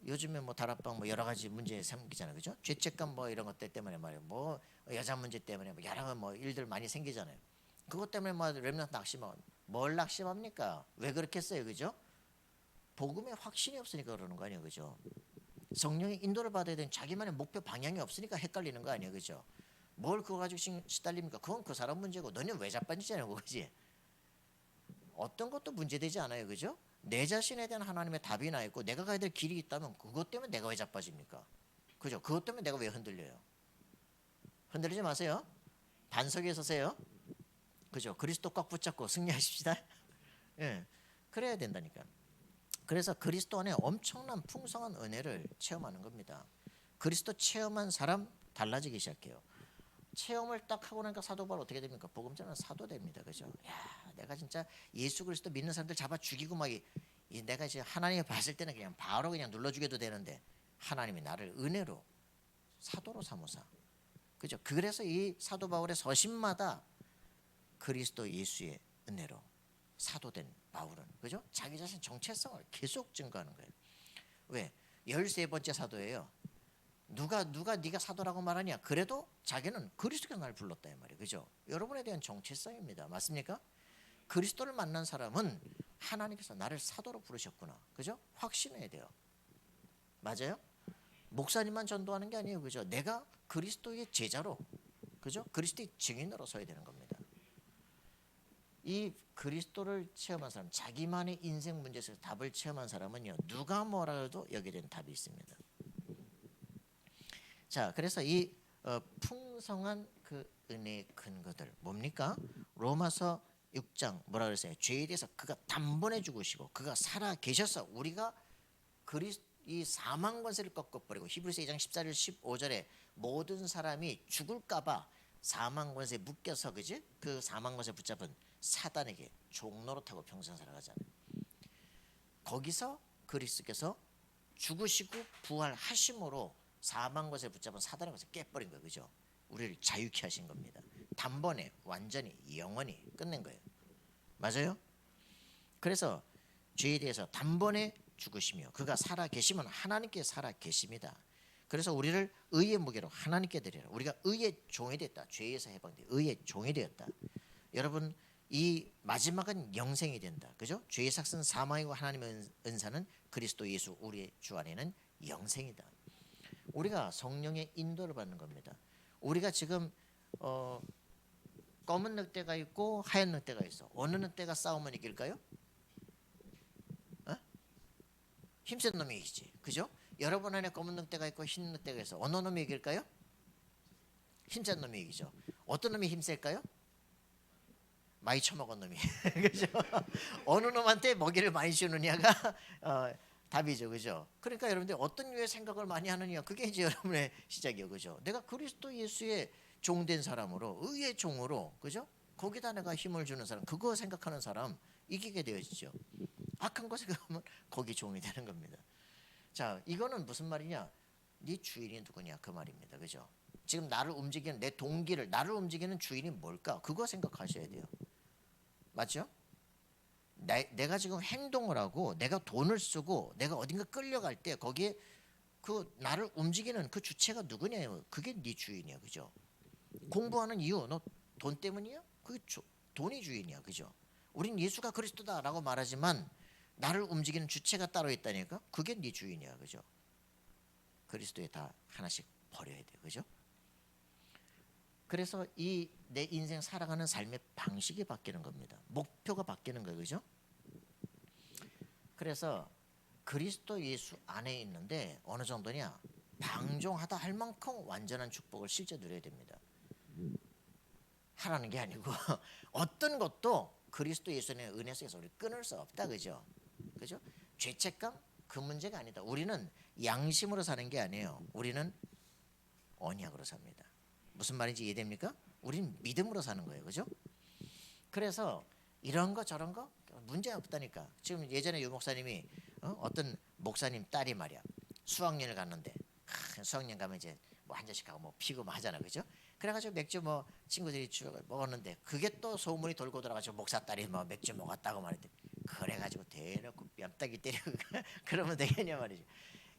요즘에 뭐 다락방 뭐 여러 가지 문제 생기잖아요, 그죠? 죄책감 뭐 이런 것들 때문에 말이에요, 뭐 여자 문제 때문에 뭐 여러 뭐 일들 많이 생기잖아요. 그것 때문에 뭐 렘넌트 낙심하고 뭘 낙심합니까? 왜 그렇게 했어요, 그죠? 복음에 확신이 없으니까 그러는 거 아니에요, 그죠? 성령의 인도를 받아야 되는 자기만의 목표 방향이 없으니까 헷갈리는 거 아니에요, 그죠? 뭘 그거 가지고 시달립니까? 그건 그 사람 문제고 너는 왜 자빠지냐고, 그지? 어떤 것도 문제되지 않아요, 그죠? 내 자신에 대한 하나님의 답이 나 있고 내가 가야 될 길이 있다면 그것 때문에 내가 왜 자빠집니까? 그죠? 그것 때문에 내가 왜 흔들려요? 흔들리지 마세요. 반석에 서세요. 그죠? 그리스도 꽉 붙잡고 승리하십시다. 예, 그래야 된다니까. 그래서 그리스도 안에 엄청난 풍성한 은혜를 체험하는 겁니다. 그리스도 체험한 사람 달라지기 시작해요. 체험을 딱 하고 나니까 사도 바울 어떻게 됩니까? 복음 전하는 사도 됩니다. 그죠? 야, 내가 진짜 예수 그리스도 믿는 사람들 잡아 죽이고 막 내가 이제 하나님이 봤을 때는 그냥 바로 그냥 눌러 죽여도 되는데 하나님이 나를 은혜로 사도로 삼으사. 그죠? 그래서 이 사도 바울의 서신마다 그리스도 예수의 은혜로 사도된 바울은, 그죠? 자기 자신 정체성을 계속 증거하는 거예요. 왜? 13번째 사도예요. 누가 네가 사도라고 말하냐? 그래도 자기는 그리스도가 날 불렀다 이 말이에요. 그죠? 여러분에 대한 정체성입니다. 맞습니까? 그리스도를 만난 사람은 하나님께서 나를 사도로 부르셨구나. 그죠? 확신해야 돼요. 맞아요? 목사님만 전도하는 게 아니에요. 그죠? 내가 그리스도의 제자로, 그죠? 그리스도의 증인으로 서야 되는 겁니다. 이 그리스도를 체험한 사람, 자기만의 인생 문제에서 답을 체험한 사람은요, 누가 뭐라 해도 여기에 대한 답이 있습니다. 자, 그래서 이 풍성한 그 은혜의 근거들 뭡니까? 로마서 6장 뭐라 그랬어요? 죄에 대해서 그가 단번에 죽으시고 그가 살아 계셔서 우리가 이 사망 권세를 꺾어버리고, 히브리서 2장 14절 15절에 모든 사람이 죽을까봐 사망 권세에 묶여서, 그지? 그 사망 권세 붙잡은 사단에게 종노릇하고 평생 살아가잖아요. 거기서 그리스도께서 죽으시고 부활하심으로 사망 것에 붙잡은 사단의 것을 깨버린 거예요. 그죠? 우리를 자유케 하신 겁니다. 단번에 완전히 영원히 끝낸 거예요. 맞아요? 그래서 죄에 대해서 단번에 죽으시며 그가 살아 계시면 하나님께 살아 계십니다. 그래서 우리를 의의 무게로 하나님께 드리라. 우리가 의의 종이 됐다. 죄에서 해방돼 의의 종이 되었다. 여러분, 이 마지막은 영생이 된다. 그죠? 죄의 삭은 사망이고 하나님의 은사는 그리스도 예수 우리의 주 안에는 영생이다. 우리가 성령의 인도를 받는 겁니다. 우리가 지금 검은 늑대가 있고 하얀 늑대가 있어. 어느 늑대가 싸우면 이길까요? 힘센 놈이 이기지. 그죠? 여러분 안에 검은 늑대가 있고 흰 늑대가 있어. 어느 놈이 이길까요? 힘센 놈이 이기죠. 어떤 놈이 힘셀까요? 많이 처먹은 놈이. 그죠? 어느 놈한테 먹이를 많이 주느냐가 답이죠. 그죠? 그러니까 여러분들 어떤 류의 생각을 많이 하느냐, 그게 이제 여러분의 시작이에요. 그죠? 내가 그리스도 예수의 종된 사람으로, 의의 종으로, 그죠? 거기다 내가 힘을 주는 사람, 그거 생각하는 사람 이기게 되어지죠. 악한 거 생각하면 거기 종이 되는 겁니다. 자, 이거는 무슨 말이냐? 네 주인이 누구냐 그 말입니다. 그죠? 지금 나를 움직이는 내 동기를, 나를 움직이는 주인이 뭘까? 그거 생각하셔야 돼요. 맞죠? 내가 지금 행동을 하고 내가 돈을 쓰고 내가 어딘가 끌려갈 때 거기에 그 나를 움직이는 그 주체가 누구냐요? 그게 네 주인이야. 그죠? 공부하는 이유 너 돈 때문이야? 그게 돈이 주인이야. 그죠? 우린 예수가 그리스도다라고 말하지만 나를 움직이는 주체가 따로 있다니까? 그게 네 주인이야. 그죠? 그리스도에 다 하나씩 버려야 돼. 그죠? 그래서 이 내 인생 살아가는 삶의 방식이 바뀌는 겁니다. 목표가 바뀌는 거예요. 그죠? 그래서 그리스도 예수 안에 있는데 어느 정도냐? 방종하다 할 만큼 완전한 축복을 실제 누려야 됩니다. 하라는 게 아니고 어떤 것도 그리스도 예수의 은혜 속에서 우리 끊을 수 없다. 그죠? 그죠? 죄책감 그 문제가 아니다. 우리는 양심으로 사는 게 아니에요. 우리는 언약으로 삽니다. 무슨 말인지 이해됩니까? 우리는 믿음으로 사는 거예요. 그죠? 그래서 이런 거 저런 거 문제 없다니까. 지금 예전에 유 목사님이 어떤 목사님 딸이 말이야 수학여행을 갔는데 수학여행 가면 이제 뭐 한 잔씩 하고 뭐 피고 뭐 하잖아. 그죠? 그래가지고 맥주 뭐 친구들이 먹었는데 그게 또 소문이 돌고 돌아가지고 목사 딸이 뭐 맥주 먹었다고 말했대. 그래가지고 대놓고 뺨따기 때리고 그러면 되겠냐 말이지.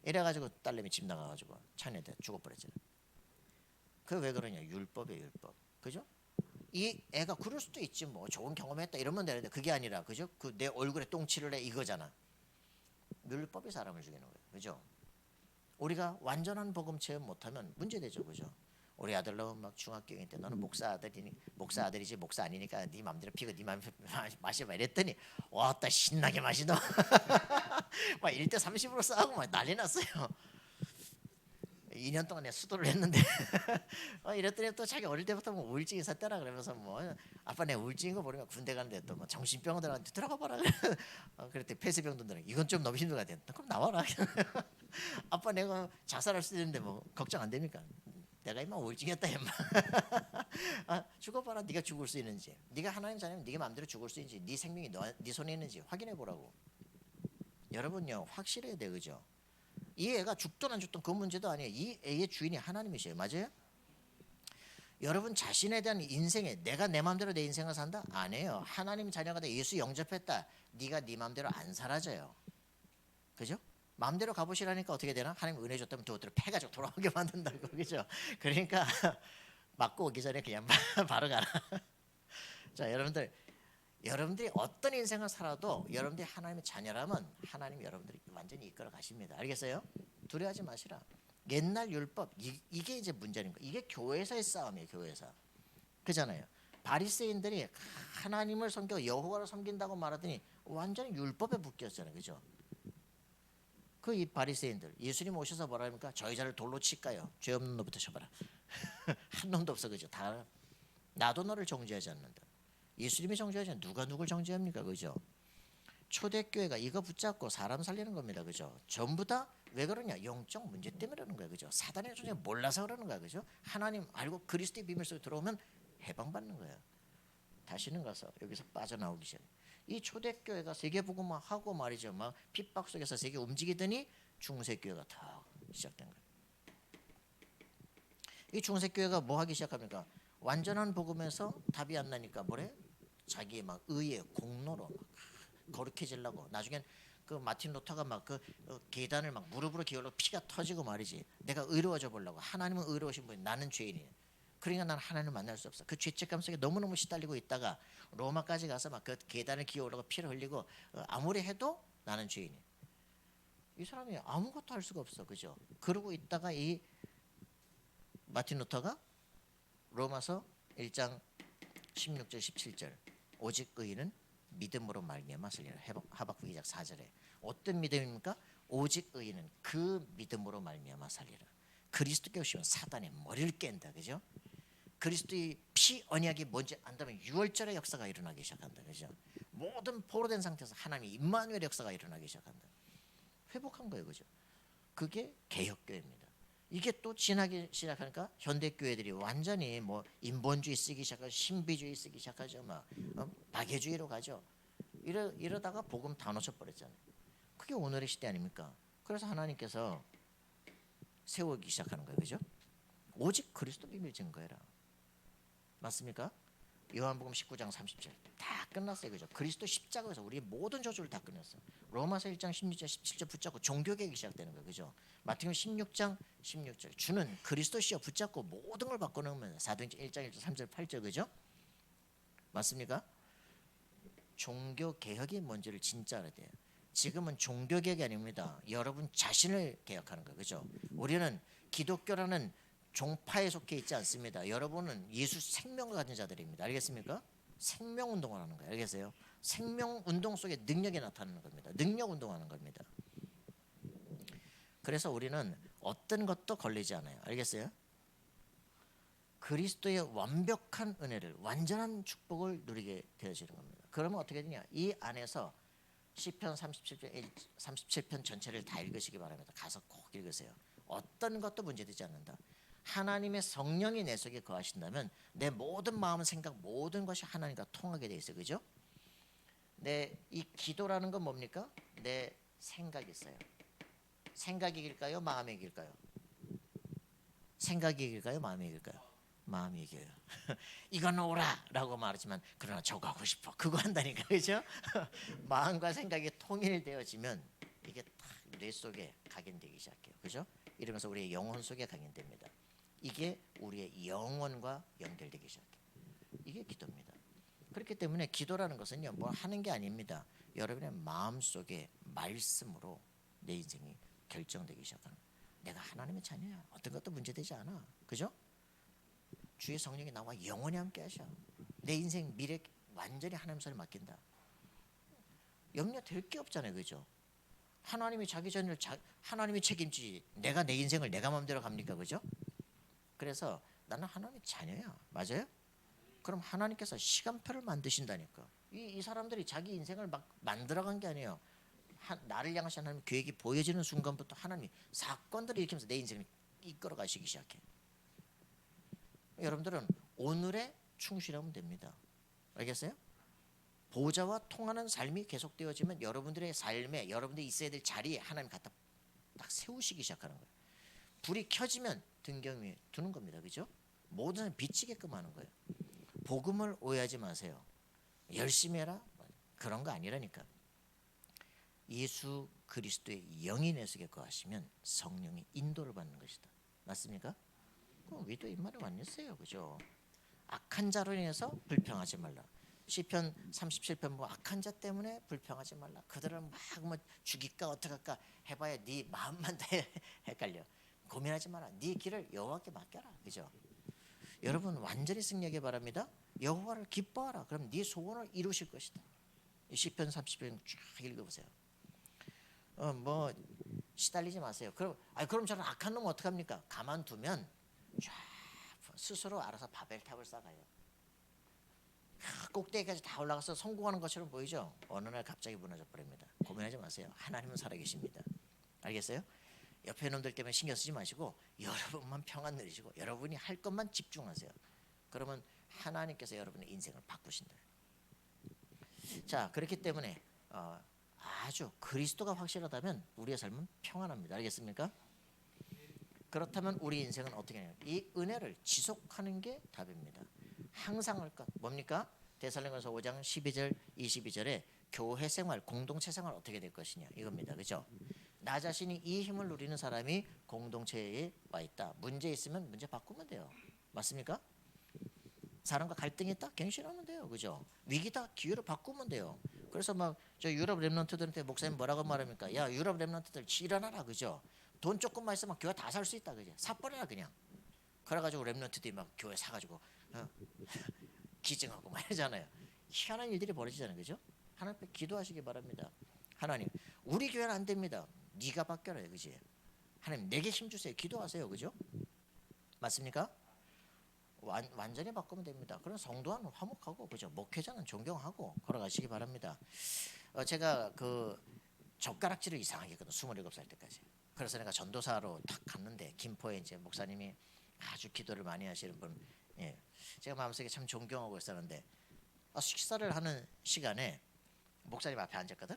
이래가지고 딸내미 집 나가가지고 차내다 죽어버렸잖아. 그 왜 그러냐? 율법이에요. 율법. 그죠? 이 애가 그럴 수도 있지 뭐 좋은 경험했다 이러면 되는데 그게 아니라, 그죠? 그 내 얼굴에 똥칠을 해 이거잖아. 율법이 사람을 죽이는 거예요. 그죠? 우리가 완전한 복음 체험 못하면 문제되죠. 그죠? 우리 아들로 막 중학교일 때 너는 목사 아들이지 목사 아니니까 네 맘대로 피고 네 맘대로 마셔봐 이랬더니 와따 신나게 마시더. 막 1대 30으로 싸우고 막 난리 났어요. 2년 동안 내가 수도를 했는데 이랬더니 또 자기 어릴 때부터 뭐 우울증이 있었더라 그러면서 뭐 아빠 내 우울증인 거 모르면 군대 가는데 또 뭐 정신병원들한테 들어가 봐라. 그랬더니 폐쇄병동들은 이건 좀 너무 힘든 것 같아. 그럼 나와라. 아빠 내가 자살할 수도 있는데 뭐 걱정 안 됩니까? 내가 임마 우울증이었다 임마. 죽어봐라. 네가 죽을 수 있는지, 네가 하나님 자녀면 네가 마음대로 죽을 수 있는지, 네 생명이 네 손에 있는지 확인해 보라고. 여러분요 확실해야 돼, 그죠? 이 애가 죽든 안 죽든 그 문제도 아니에요. 이 애의 주인이 하나님이셔요. 맞아요? 여러분 자신에 대한 인생에 내가 내 마음대로 내 인생을 산다? 아니에요. 하나님 자녀가 돼 예수 영접했다. 네가 네 마음대로 안 사라져요. 그죠? 마음대로 가보시라니까 어떻게 되나? 하나님 은혜 줬다면 그것들을 패가지고 돌아오게 만든다고. 그죠? 그러니까 맞고 오기 전에 그냥 바로 가라. 자, 여러분들이 어떤 인생을 살아도 여러분들이 하나님의 자녀라면 하나님 여러분들이 완전히 이끌어 가십니다. 알겠어요? 두려워하지 마시라. 옛날 율법 이게 이제 문제인 거예요. 이게 교회에서의 싸움이에요. 교회에서. 그잖아요. 바리새인들이 하나님을 섬겨 여호와를 섬긴다고 말하더니 완전히 율법에 묶였잖아요. 그죠? 그 이 바리새인들 예수님 오셔서 뭐라 합니까? 저 여자를 돌로 칠까요? 죄 없는 놈부터 쳐봐라. 한 놈도 없어. 그죠? 다 나도 너를 정죄하지 않는다. 예수님이 정죄하지 않는다. 누가 누굴 정죄합니까? 그죠? 초대교회가 이거 붙잡고 사람 살리는 겁니다. 그죠? 전부 다 왜 그러냐? 영적 문제 때문에 그러는 거예요. 그죠? 사단의 존재 몰라서 그러는 거야. 그죠? 하나님 알고 그리스도의 비밀 속에 들어오면 해방받는 거예요. 다시는 가서 여기서 빠져나오기 전에. 이 초대교회가 세계복음화 하고 말이죠. 막 핍박 속에서 세계 움직이더니 중세교회가 다 시작된 거예요. 이 중세교회가 뭐 하기 시작합니까? 완전한 복음에서 답이 안 나니까 뭐래? 자기의 막 의의 공로로 막 거룩해지려고. 나중엔 그 마틴 루터가 막 그 계단을 막 무릎으로 기울여 피가 터지고 말이지. 내가 의로워져 보려고. 하나님은 의로우신 분이 나는 죄인이에요. 그러니까 나는 하나님을 만날 수 없어. 그 죄책감 속에 너무너무 시달리고 있다가 로마까지 가서 막 그 계단을 기어오르고 피를 흘리고 아무리 해도 나는 죄인이에요. 이 사람이 아무것도 할 수가 없어. 그죠? 그러고 있다가 이 마틴 루터가 로마서 1장 16절 17절 오직 의인은 믿음으로 말미암아 살리라. 하박국 2장 4절에 어떤 믿음입니까? 오직 의인은 그 믿음으로 말미암아 살리라. 그리스도께 오시면 사단의 머리를 깬다. 그죠? 그리스도의 피 언약이 뭔지 안다면 유월절의 역사가 일어나기 시작한다. 그죠? 모든 포로된 상태에서 하나님의 임마누엘 역사가 일어나기 시작한다. 회복한 거예요. 그죠? 그게 개혁교회입니다. 이게 또 지나기 시작하니까 현대교회들이 완전히 뭐 인본주의 쓰기 시작하고 신비주의 쓰기 시작하죠. 막 박애주의로 가죠. 이러다가 복음 다 놓쳐버렸잖아요. 그게 오늘의 시대 아닙니까? 그래서 하나님께서 세우기 시작하는 거예요. 그죠? 오직 그리스도 비밀 증거해라. 맞습니까? 요한복음 19장 30절 다 끝났어요. 그죠? 그리스도 십자가에서 우리의 모든 저주를 다 끝냈어요. 로마서 1장 16절 17절 붙잡고 종교개혁이 시작되는 거예요. 그죠? 마태복음 16장 16절 주는 그리스도시여 붙잡고 모든 걸 바꿔놓으면 사도행전 1장 1절 3절 8절 그죠? 맞습니까? 종교개혁이 뭔지를 진짜 알아야 돼요. 지금은 종교개혁이 아닙니다. 여러분 자신을 개혁하는 거예요. 그죠? 우리는 기독교라는 종파에 속해 있지 않습니다. 여러분은 예수 생명을 가진 자들입니다. 알겠습니까? 생명 운동을 하는 거예요. 알겠어요? 생명 운동 속에 능력이 나타나는 겁니다. 능력 운동하는 겁니다. 그래서 우리는 어떤 것도 걸리지 않아요. 알겠어요? 그리스도의 완벽한 은혜를 완전한 축복을 누리게 되어지는 겁니다. 그러면 어떻게 되냐? 이 안에서 시편 37편 전체를 다 읽으시기 바랍니다. 가서 꼭 읽으세요. 어떤 것도 문제되지 않는다. 하나님의 성령이 내 속에 거하신다면 내 모든 마음, 생각, 모든 것이 하나님과 통하게 돼 있어요. 그죠? 이 기도라는 건 뭡니까? 내 생각이 있어요. 생각이 이길까요? 마음이 이길까요? 생각이 이길까요? 마음이 이길까요? 마음이 이겨요. 이건 오라라고 말하지만 그러나 저거 하고 싶어. 그거 한다니까. 그죠? 마음과 생각이 통일되어지면 이게 딱 뇌 속에 각인되기 시작해요. 그죠? 이러면서 우리의 영혼 속에 각인됩니다. 이게 우리의 영혼과 연결되기 시작해요. 이게 기도입니다. 그렇기 때문에 기도라는 것은요, 뭐 하는 게 아닙니다. 여러분의 마음 속에 말씀으로 내 인생이 결정되기 시작하는 거예요. 내가 하나님의 자녀야. 어떤 것도 문제되지 않아. 그죠? 주의 성령이 나와 영원히 함께 하셔. 내 인생 미래 완전히 하나님 손에 맡긴다. 염려될 게 없잖아요, 그죠? 하나님이 자기 전을 하나님이 책임지지. 내가 내 인생을 내가 마음대로 갑니까, 그죠? 그래서 나는 하나님의 자녀야, 맞아요? 그럼 하나님께서 시간표를 만드신다니까. 이 사람들이 자기 인생을 막 만들어간 게 아니에요. 나를 향하신 하나님 계획이 보여지는 순간부터 하나님이 사건들을 일으키면서 내 인생을 이끌어 가시기 시작해. 여러분들은 오늘에 충실하면 됩니다. 알겠어요? 보좌와 통하는 삶이 계속되어지면 여러분들의 삶에 여러분들이 있어야 될 자리에 하나님 갖다 딱 세우시기 시작하는 거예요. 불이 켜지면 등경 위에 두는 겁니다. 그죠? 모든 사람 비치게끔 하는 거예요. 복음을 오해하지 마세요. 열심히 해라 그런 거 아니라니까. 예수 그리스도의 영이 내 속에 거하시면 성령이 인도를 받는 것이다. 맞습니까? 그럼 위도 이 말이 완냈어요. 그죠? 악한 자로 인해서 불평하지 말라. 시편 37편 뭐 악한 자 때문에 불평하지 말라. 그들을 막 뭐 죽일까 어떡할까 해봐야 네 마음만 다 헷갈려. 고민하지 마라. 네 길을 여호와께 맡겨라. 그죠? 여러분 완전히 승리하기 바랍니다. 여호와를 기뻐하라. 그럼 네 소원을 이루실 것이다. 시편 30편 쫙 읽어보세요. 뭐 시달리지 마세요. 그럼 저는 악한 놈 어떡합니까? 가만두면 쫙 스스로 알아서 바벨탑을 쌓아요. 꼭대기까지 다 올라가서 성공하는 것처럼 보이죠? 어느 날 갑자기 무너져 버립니다. 고민하지 마세요. 하나님은 살아계십니다. 알겠어요? 옆에 놈들 때문에 신경 쓰지 마시고 여러분만 평안 누리시고 여러분이 할 것만 집중하세요. 그러면 하나님께서 여러분의 인생을 바꾸신다. 자, 그렇기 때문에 아주 그리스도가 확실하다면 우리의 삶은 평안합니다. 알겠습니까? 그렇다면 우리 인생은 어떻게 해요? 이 은혜를 지속하는 게 답입니다. 항상 할 것 뭡니까? 데살로니가서 5장 12절 22절에 교회 생활, 공동체 생활 어떻게 될 것이냐 이겁니다. 그죠? 나 자신이 이 힘을 누리는 사람이 공동체에 와 있다. 문제 있으면 문제 바꾸면 돼요. 맞습니까? 사람과 갈등이 있다? 갱신하면 돼요. 그죠? 위기다? 기회로 바꾸면 돼요. 그래서 막 저 유럽 렘넌트들한테 목사님 뭐라고 말합니까? 야, 유럽 렘넌트들 일어나라. 그죠? 돈 조금만 있으면 교회 다 살 수 있다. 그죠? 사버려라 그냥. 그래가지고 렘넌트들이 막 교회 사가지고 기증하고 막 이러잖아요. 희한한 일들이 벌어지잖아요. 그죠? 하나님 앞에 기도하시기 바랍니다. 하나님, 우리 교회는 안 됩니다. 네가 바뀌어라요. 그지? 하나님 내게 힘 주세요. 기도하세요. 그죠? 맞습니까? 완전히 바꾸면 됩니다. 그런 성도와는 화목하고 그죠? 목회자는 존경하고 걸어가시기 바랍니다. 제가 그 젓가락질을 이상하게 했거든. 27살 때까지. 그래서 내가 전도사로 탁 갔는데 김포에 이제 목사님이 아주 기도를 많이 하시는 분, 예, 제가 마음속에 참 존경하고 있었는데 식사를 하는 시간에 목사님 앞에 앉았거든.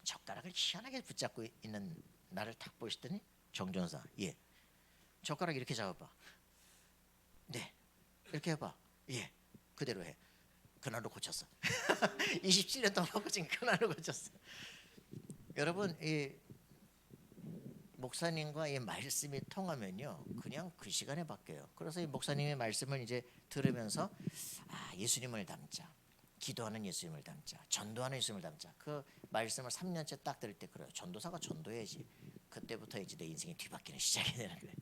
젓가락을 희한하게 붙잡고 있는 나를 탁 보시더니 정전사, 예, 젓가락 이렇게 잡아봐. 네, 이렇게 해봐. 예, 그대로 해. 그날로 고쳤어. 27년 동안 고친 그날로 고쳤어. 여러분, 이 목사님과 이 말씀이 통하면요, 그냥 그 시간에 바뀌어요. 그래서 이 목사님의 말씀을 이제 들으면서 예수님을 닮자, 기도하는 예수님을 닮자, 전도하는 예수님을 닮자. 그 말씀을 3년째 딱 들을 때 그래요. 전도사가 전도해야지. 그때부터 이제 내 인생이 뒤바뀌는 시작이 되는 거예요.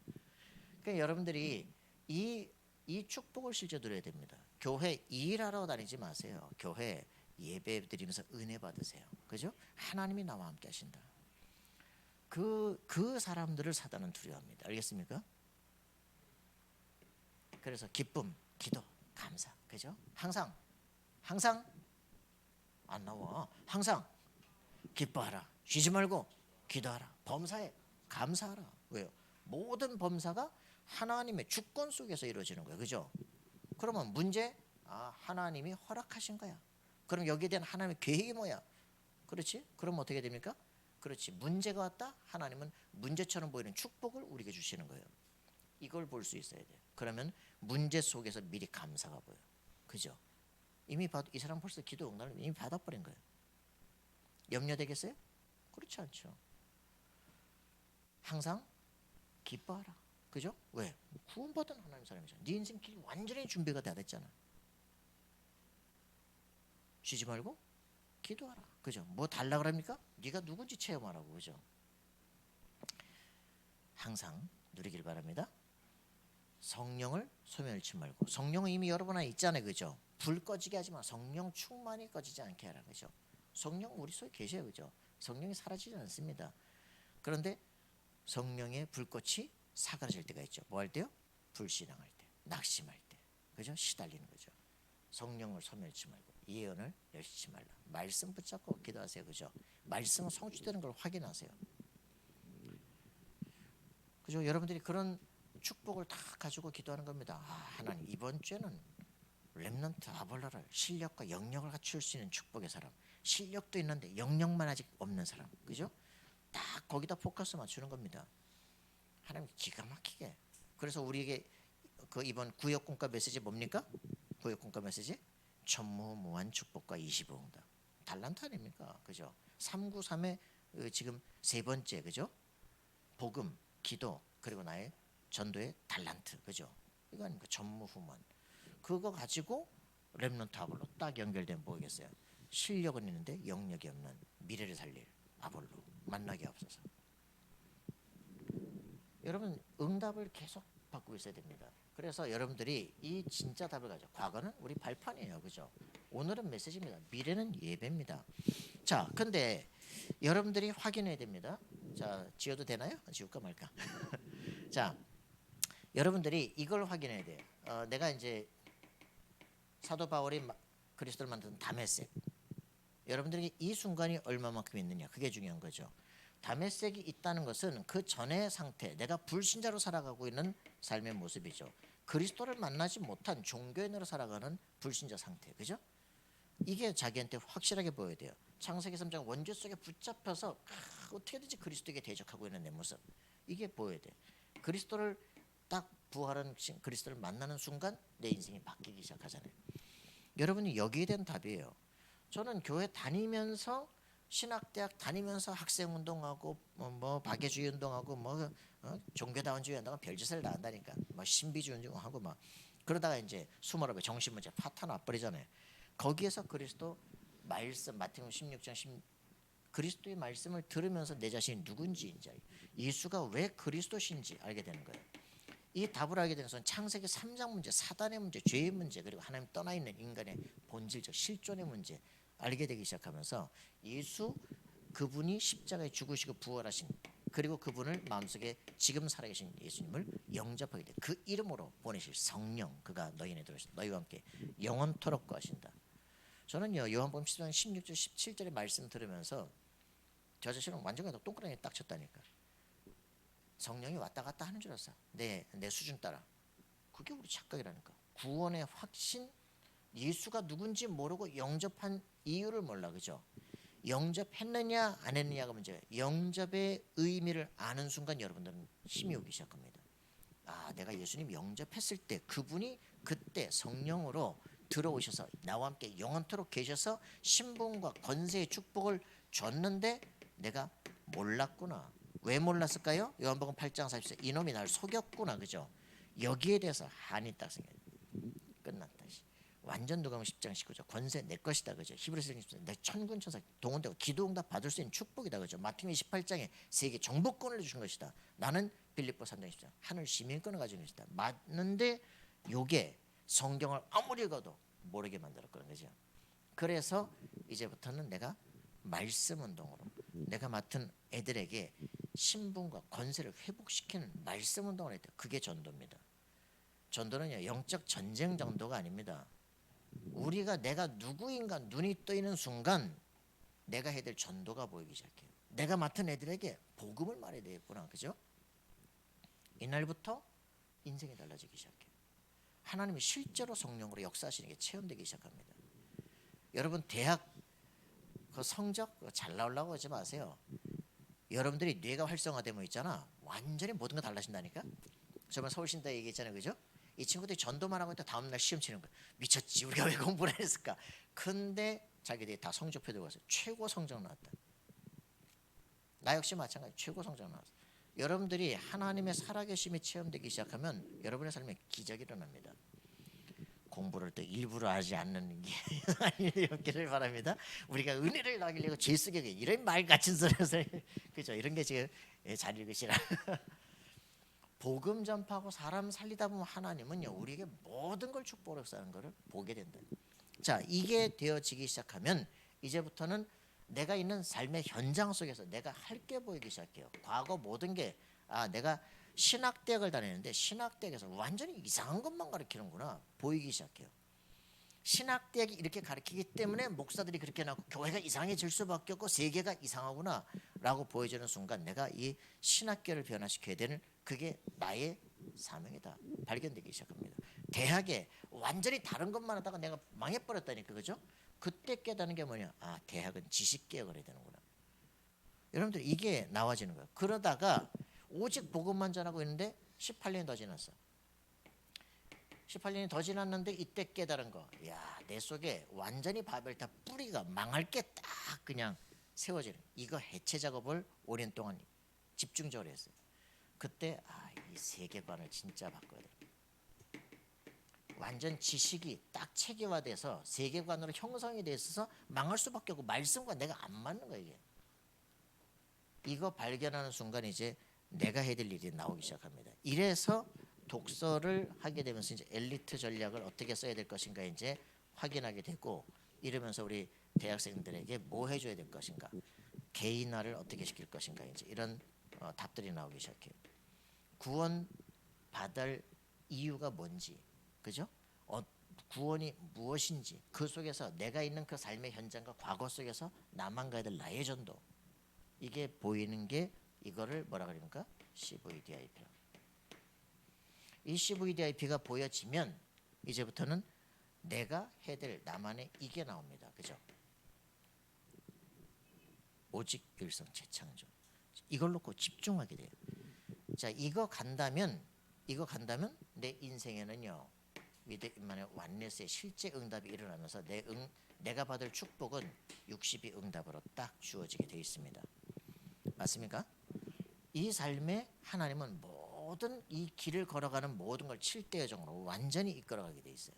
그러니까 여러분들이 이 축복을 실제 누려야 됩니다. 교회 일하러 다니지 마세요. 교회 예배 드리면서 은혜 받으세요. 그죠? 하나님이 나와 함께 하신다. 그 사람들을 사단은 두려워합니다. 알겠습니까? 그래서 기쁨, 기도, 감사. 그죠? 항상 안 나와. 항상 기뻐하라. 쉬지 말고 기도하라. 범사에 감사하라. 왜요? 모든 범사가 하나님의 주권 속에서 이루어지는 거예요. 그죠? 그러면 문제, 하나님이 허락하신 거야. 그럼 여기에 대한 하나님의 계획이 뭐야? 그렇지? 그럼 어떻게 됩니까? 그렇지. 문제가 왔다. 하나님은 문제처럼 보이는 축복을 우리에게 주시는 거예요. 이걸 볼 수 있어야 돼요. 그러면 문제 속에서 미리 감사가 보여요. 그죠? 이미 이 사람 벌써 기도 응답을 이미 받아버린 거예요. 염려되겠어요? 그렇지 않죠. 항상 기뻐하라. 그죠? 왜? 구원받은 하나님 사람이잖아. 네 인생 길 완전히 준비가 다 됐잖아. 쉬지 말고 기도하라. 그죠? 뭐 달라 그럽니까? 네가 누군지 체험하라고. 그죠? 항상 누리길 바랍니다. 성령을 소멸치 말고. 성령은 이미 여러분 안에 있잖아요, 그죠? 불 꺼지게 하지만 성령 충만히 꺼지지 않게 하라, 그죠? 성령 우리 속에 계셔요, 그죠? 성령이 사라지지 않습니다. 그런데 성령의 불꽃이 사그라질 때가 있죠. 뭐 할 때요? 불신앙할 때, 낙심할 때, 그죠? 시달리는 거죠. 성령을 소멸치 말고 예언을 열심히 말라. 말씀 붙잡고 기도하세요, 그죠? 말씀은 성취되는 걸 확인하세요, 그죠? 여러분들이 그런 축복을 다 가지고 기도하는 겁니다. 하나님 이번 주에는 렘넌트 아볼라를 실력과 영역을 갖출 수 있는 축복의 사람, 실력도 있는데 영역만 아직 없는 사람, 그죠? 딱 거기다 포커스 맞추는 겁니다. 하나님 기가 막히게. 그래서 우리에게 그 이번 구역공과 메시지 뭡니까? 구역공과 메시지 전무후무한 축복과 25응답. 달란트 아닙니까? 그죠? 393의 지금 세 번째, 그죠? 복음, 기도, 그리고 나의 전도의 달란트, 그죠? 이거 아닙니까? 전무후무한. 그거 가지고 렘넌트 아볼로 딱 연결되면 뭐겠어요? 실력은 있는데 영역이 없는 미래를 살릴 아볼로 만나게 없어서. 여러분 응답을 계속 받고 있어야 됩니다. 그래서 여러분들이 이 진짜 답을 가져. 과거는 우리 발판이에요, 그죠? 오늘은 메시지입니다. 미래는 예배입니다. 자, 근데 여러분들이 확인해야 됩니다. 자, 지어도 되나요? 지울까 말까? 자, 여러분들이 이걸 확인해야 돼요. 내가 이제 사도 바울이 그리스도를 만든 다메섹. 여러분들이 이 순간이 얼마만큼 있느냐, 그게 중요한 거죠. 다메섹이 있다는 것은 그 전의 상태, 내가 불신자로 살아가고 있는 삶의 모습이죠. 그리스도를 만나지 못한 종교인으로 살아가는 불신자 상태, 그죠? 이게 자기한테 확실하게 보여야 돼요. 창세기 3장 원죄 속에 붙잡혀서 어떻게든지 그리스도에게 대적하고 있는 내 모습, 이게 보여야 돼. 그리스도를 딱 부활한 그리스도를 만나는 순간 내 인생이 바뀌기 시작하잖아요. 여러분이 여기에 대한 답이에요. 저는 교회 다니면서 신학대학 다니면서 학생운동하고 뭐 박애주의 운동하고 뭐 종교다원주의 운동하고 별짓을 다 한다니까. 뭐 신비주의 운동하고 막 그러다가 이제 수모럽에 정신문제 파탄 와버리잖아요. 거기에서 그리스도 말씀 마태복음 16장 10 그리스도의 말씀을 들으면서 내 자신이 누군지 이제 예수가 왜 그리스도신지 알게 되는 거예요. 이 답을 알게 되는 것은 창세기 3장 문제, 사단의 문제, 죄의 문제, 그리고 하나님 떠나 있는 인간의 본질적 실존의 문제 알게 되기 시작하면서 예수 그분이 십자가에 죽으시고 부활하신, 그리고 그분을 마음속에 지금 살아계신 예수님을 영접하게 돼. 그 이름으로 보내실 성령, 그가 너희 안에 들어오신 너희와 함께 영원토록 거하신다. 저는요 요한복음 10장 16절 17절의 말씀 들으면서 저 자신은 완전히 똥그라니에 딱 쳤다니까. 성령이 왔다 갔다 하는 줄 알았어. 내 수준 따라. 그게 우리 착각이라니까. 구원의 확신, 예수가 누군지 모르고 영접한 이유를 몰라, 그죠? 영접했느냐 안 했느냐가 문제예요. 영접의 의미를 아는 순간 여러분들은 힘이 오기 시작합니다. 내가 예수님 영접했을 때 그분이 그때 성령으로 들어오셔서 나와 함께 영원토록 계셔서 신분과 권세의 축복을 줬는데 내가 몰랐구나. 왜 몰랐을까요? 요한복음 8장 44 이놈이 날 속였구나, 그죠? 여기에 대해서 한이 딱 생겨요. 끝났다. 완전 누가복음 10장 19절 권세 내 것이다, 그죠? 히브리서 10장 내 천군 천사 동원되고 기도응답 받을 수 있는 축복이다, 그죠? 마태복음 28장에 세계 정복권을 주신 것이다. 나는 빌립보 3장 10장 하늘 시민권을 가지고 있다. 맞는데 요게 성경을 아무리 읽어도 모르게 만들었거든, 그죠? 그래서 이제부터는 내가 말씀 운동으로 내가 맡은 애들에게 신분과 권세를 회복시키는 말씀 운동을 했다. 그게 전도입니다. 전도는요 영적 전쟁 정도가 아닙니다. 우리가 내가 누구인가 눈이 떠있는 순간 내가 해야 될 전도가 보이기 시작해요. 내가 맡은 애들에게 복음을 말해야 되겠구나, 그죠? 이날부터 인생이 달라지기 시작해요. 하나님이 실제로 성령으로 역사하시는 게 체험되기 시작합니다. 여러분 대학 그 성적 잘 나오려고 하지 마세요. 여러분들이 뇌가 활성화되면 있잖아, 완전히 모든 거 달라진다니까. 저번 서울신대 얘기했잖아요, 그죠? 이 친구들이 전도만 하고 있다 다음날 시험 치는 거야. 미쳤지, 우리가 왜 공부를 했을까? 근데 자기들이 다 성적표 들고 와서 최고 성적 나왔다. 나 역시 마찬가지 최고 성적 나왔어. 여러분들이 하나님의 살아계심이 체험되기 시작하면 여러분의 삶에 기적이 일어납니다. 공부를 또 일부러 하지 않는 게 아니기를 바랍니다. 우리가 은혜를 나기려고 죄 쓰게 이런 말 같은 소리를 그죠? 이런 게 지금 잘 읽으시라. 복음 전파하고 사람 살리다 보면 하나님은요 우리에게 모든 걸 축복으로 사는 것을 보게 된다. 자, 이게 되어지기 시작하면 이제부터는 내가 있는 삶의 현장 속에서 내가 할 게 보이기 시작해요. 과거 모든 게 내가 신학대학을 다니는데 신학대학에서 완전히 이상한 것만 가르치는구나 보이기 시작해요. 신학대학이 이렇게 가르치기 때문에 목사들이 그렇게 나고 교회가 이상해질 수밖에 없고 세계가 이상하구나 라고 보여지는 순간 내가 이 신학교를 변화시켜야 되는 그게 나의 사명이다 발견되기 시작합니다. 대학에 완전히 다른 것만 하다가 내가 망해버렸다니까. 그죠? 그때 깨닫는 게 뭐냐, 대학은 지식개혁을 해야 되는구나. 여러분들 이게 나와지는 거예요. 그러다가 오직 복음만 전하고 있는데 18년이 더 지났어. 18년이 더 지났는데 이때 깨달은 거, 내 속에 완전히 바벨탑 뿌리가 망할 게 딱 그냥 세워지는, 이거 해체 작업을 오랜 동안 집중적으로 했어요. 그때 이 세계관을 진짜 바꿔야 돼. 완전 지식이 딱 체계화돼서 세계관으로 형성이 돼 있어서 망할 수밖에 없고 말씀과 내가 안 맞는 거예요. 이게. 이거 발견하는 순간 이제 내가 해야 될 일이 나오기 시작합니다. 이래서 독서를 하게 되면서 이제 엘리트 전략을 어떻게 써야 될 것인가 이제 확인하게 되고, 이러면서 우리 대학생들에게 뭐 해줘야 될 것인가, 개인화를 어떻게 시킬 것인가, 이제 이런 답들이 나오기 시작해요. 구원 받을 이유가 뭔지, 그죠? 구원이 무엇인지, 그 속에서 내가 있는 그 삶의 현장과 과거 속에서 나만 가야 될 나의 전도, 이게 보이는 게 이거를 뭐라 그럽니까? CVDIP. 이 CVDIP가 보여지면 이제부터는 내가 해야 될 나만의 이게 나옵니다. 그죠? 오직 일성 재창조. 이걸 놓고 집중하게 돼요. 자, 이거 간다면 내 인생에는요 위대만의 완네스의 실제 응답이 일어나면서 내가 받을 축복은 60이 응답으로 딱 주어지게 되어 있습니다. 맞습니까? 이 삶에 하나님은 모든 이 길을 걸어가는 모든 걸 7대 여정으로 완전히 이끌어가게 돼 있어요.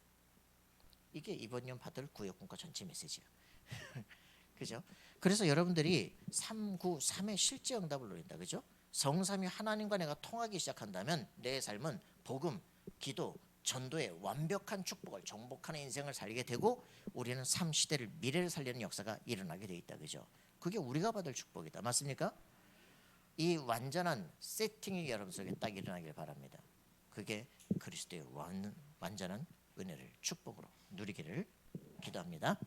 이게 이번 년 받을 구역군과 전체 메시지야. 그죠? 그래서 여러분들이 393의 실제 응답을 노린다. 그죠? 성삼위 하나님과 내가 통하기 시작한다면 내 삶은 복음, 기도, 전도의 완벽한 축복을 정복하는 인생을 살게 되고 우리는 삶 시대를 미래를 살리는 역사가 일어나게 돼 있다. 그죠? 그게 우리가 받을 축복이다. 맞습니까? 이 완전한 세팅이 여러분 속에 딱 일어나길 바랍니다. 그게 그리스도의 완전한 은혜를 축복으로 누리기를 기도합니다.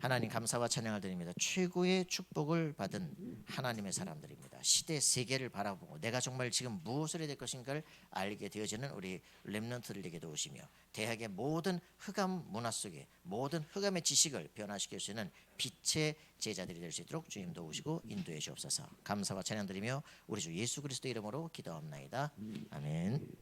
하나님 감사와 찬양을 드립니다. 최고의 축복을 받은 하나님의 사람들입니다. 시대 세계를 바라보고 내가 정말 지금 무엇을 해야 될 것인가를 알게 되어지는 우리 렘넌트들에게 도우시며 대학의 모든 흑암 문화 속에 모든 흑암의 지식을 변화시킬 수 있는 빛의 제자들이 될 수 있도록 주님 도우시고 인도해 주옵소서. 감사와 찬양 드리며 우리 주 예수 그리스도 이름으로 기도합나이다. 아멘.